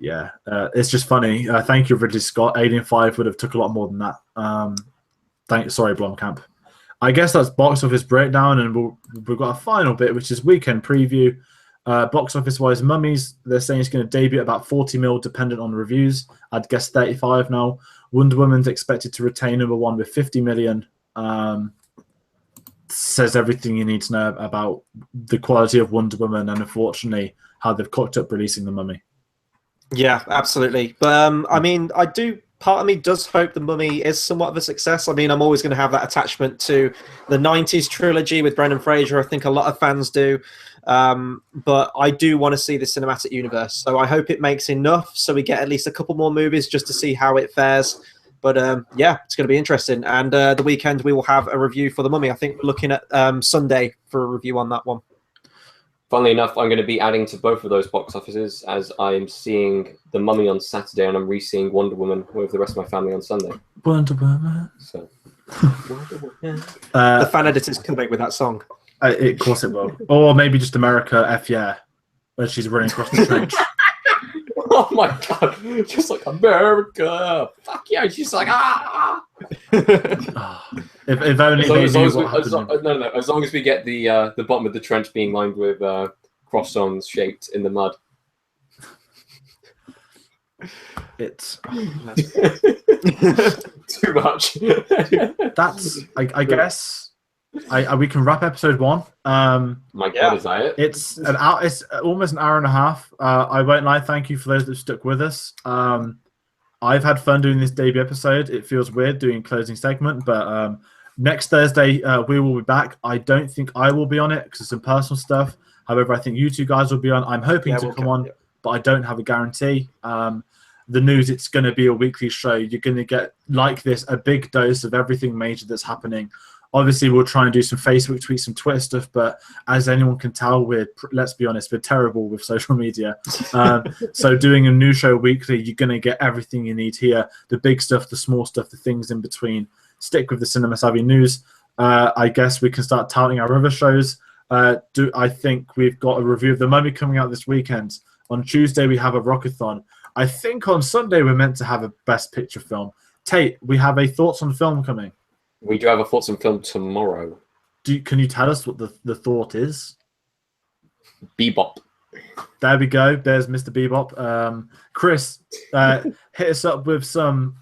Yeah. It's just funny. Thank you, Ridley Scott. Alien 5 would have took a lot more than that. Sorry, Blomkamp. I guess that's box office breakdown, and we've got a final bit, which is weekend preview. Box office wise, Mummies, they're saying it's going to debut at about 40 mil, dependent on reviews. I'd guess 35 now. Wonder Woman's expected to retain number one with 50 million. Says everything you need to know about the quality of Wonder Woman and unfortunately how they've cocked up releasing The Mummy. Yeah, absolutely. But I mean, part of me does hope The Mummy is somewhat of a success. I mean, I'm always going to have that attachment to the 90s trilogy with Brendan Fraser. I think a lot of fans do. But I do want to see the cinematic universe. So I hope it makes enough so we get at least a couple more movies just to see how it fares. But yeah, it's going to be interesting. And the weekend we will have a review for The Mummy. I think we're looking at Sunday for a review on that one. Funnily enough, I'm going to be adding to both of those box offices as I'm seeing The Mummy on Saturday and I'm re-seeing Wonder Woman with the rest of my family on Sunday. Wonder Woman. So, the fan editors coming with that song. Of course it will. Or maybe just America F Yeah, where she's running across the trench. Oh my god! Just like America, fuck yeah! She's like If only as long as we get the bottom of the trench being lined with croissants shaped in the mud. It's too much. That's I guess. We can wrap episode 1. My God, is that it? It's It's almost an hour and a half. I won't lie. Thank you for those that stuck with us. I've had fun doing this debut episode. It feels weird doing a closing segment, but next Thursday we will be back. I don't think I will be on it because it's some personal stuff. However, I think you two guys will be on. I'm hoping to come on, but I don't have a guarantee. The news, it's going to be a weekly show. You're going to get, like this, a big dose of everything major that's happening. Obviously, we'll try and do some Facebook tweets, some Twitter stuff, but as anyone can tell, let's be honest, we're terrible with social media. So doing a new show weekly, you're going to get everything you need here, the big stuff, the small stuff, the things in between. Stick with the Cinema Savvy News. I guess we can start touting our other shows. I think we've got a review of The Mummy coming out this weekend. On Tuesday, we have a Rockathon. I think on Sunday, we're meant to have a Best Picture film. Tate, we have a Thoughts on Film coming. We do have a Thoughts on Film tomorrow. Can you tell us what the thought is? Bebop. There we go. There's Mr. Bebop. Chris, hit us up with some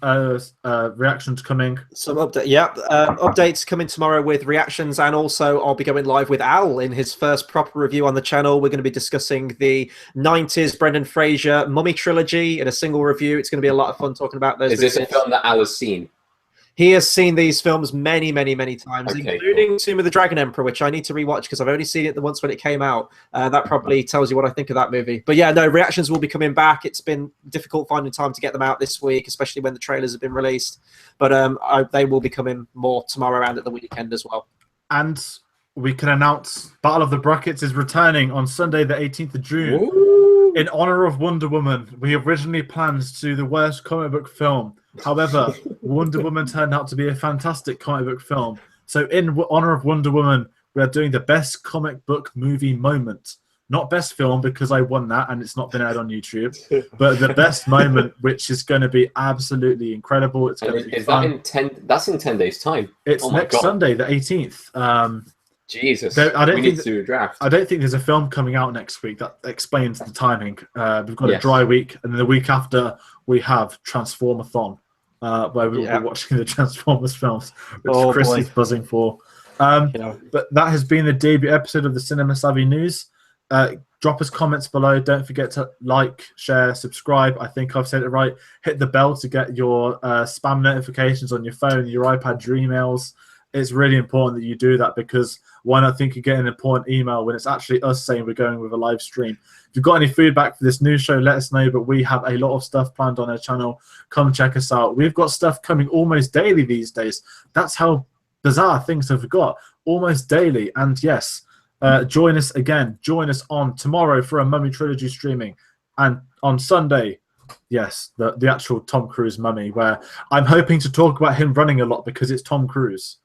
reactions coming. Some update, yeah. Updates coming tomorrow with reactions, and also I'll be going live with Al in his first proper review on the channel. We're going to be discussing the 90s Brendan Fraser Mummy trilogy in a single review. It's going to be a lot of fun talking about those. Is this a film that Al has seen? He has seen these films many, many, many times, Okay, including Tomb of the Dragon Emperor, which I need to rewatch because I've only seen it the once when it came out. That probably tells you what I think of that movie. But yeah, no, reactions will be coming back. It's been difficult finding time to get them out this week, especially when the trailers have been released. But they will be coming more tomorrow and at the weekend as well. And we can announce Battle of the Brackets is returning on Sunday, the 18th of June. Ooh. In honor of Wonder Woman. We originally planned to do the worst comic book film. However, Wonder Woman turned out to be a fantastic comic book film. So in honor of Wonder Woman, we are doing the best comic book movie moment. Not best film because I won that and it's not been aired on YouTube. But the best moment, which is going to be absolutely incredible. It's going to be fun. That's in 10 days' time. It's next Sunday, the 18th. Jesus, I don't we think need to do a draft. I don't think there's a film coming out next week that explains the timing. We've got a Yes. dry week, and then the week after we have Transformathon, where we will Yeah. be watching the Transformers films, which Oh, Chris boy. is buzzing for. Yeah. But that has been the debut episode of the Cinema Savvy News. Drop us comments below. Don't forget to like, share, subscribe. I think I've said it right. Hit the bell to get your spam notifications on your phone, your iPad, your emails. It's really important that you do that, because why not think you get an important email when it's actually us saying we're going with a live stream? If you've got any feedback for this news show, let us know. But we have a lot of stuff planned on our channel. Come check us out. We've got stuff coming almost daily these days. That's how bizarre things have got, almost daily. And yes, join us again. Join us on tomorrow for a Mummy Trilogy streaming. And on Sunday, yes, the actual Tom Cruise Mummy, where I'm hoping to talk about him running a lot because it's Tom Cruise.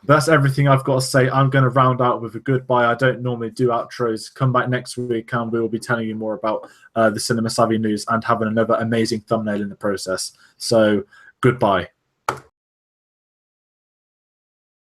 That's everything I've got to say. I'm going to round out with a goodbye. I don't normally do outros. Come back next week and we will be telling you more about the Cinema Savvy News and having another amazing thumbnail in the process. So goodbye.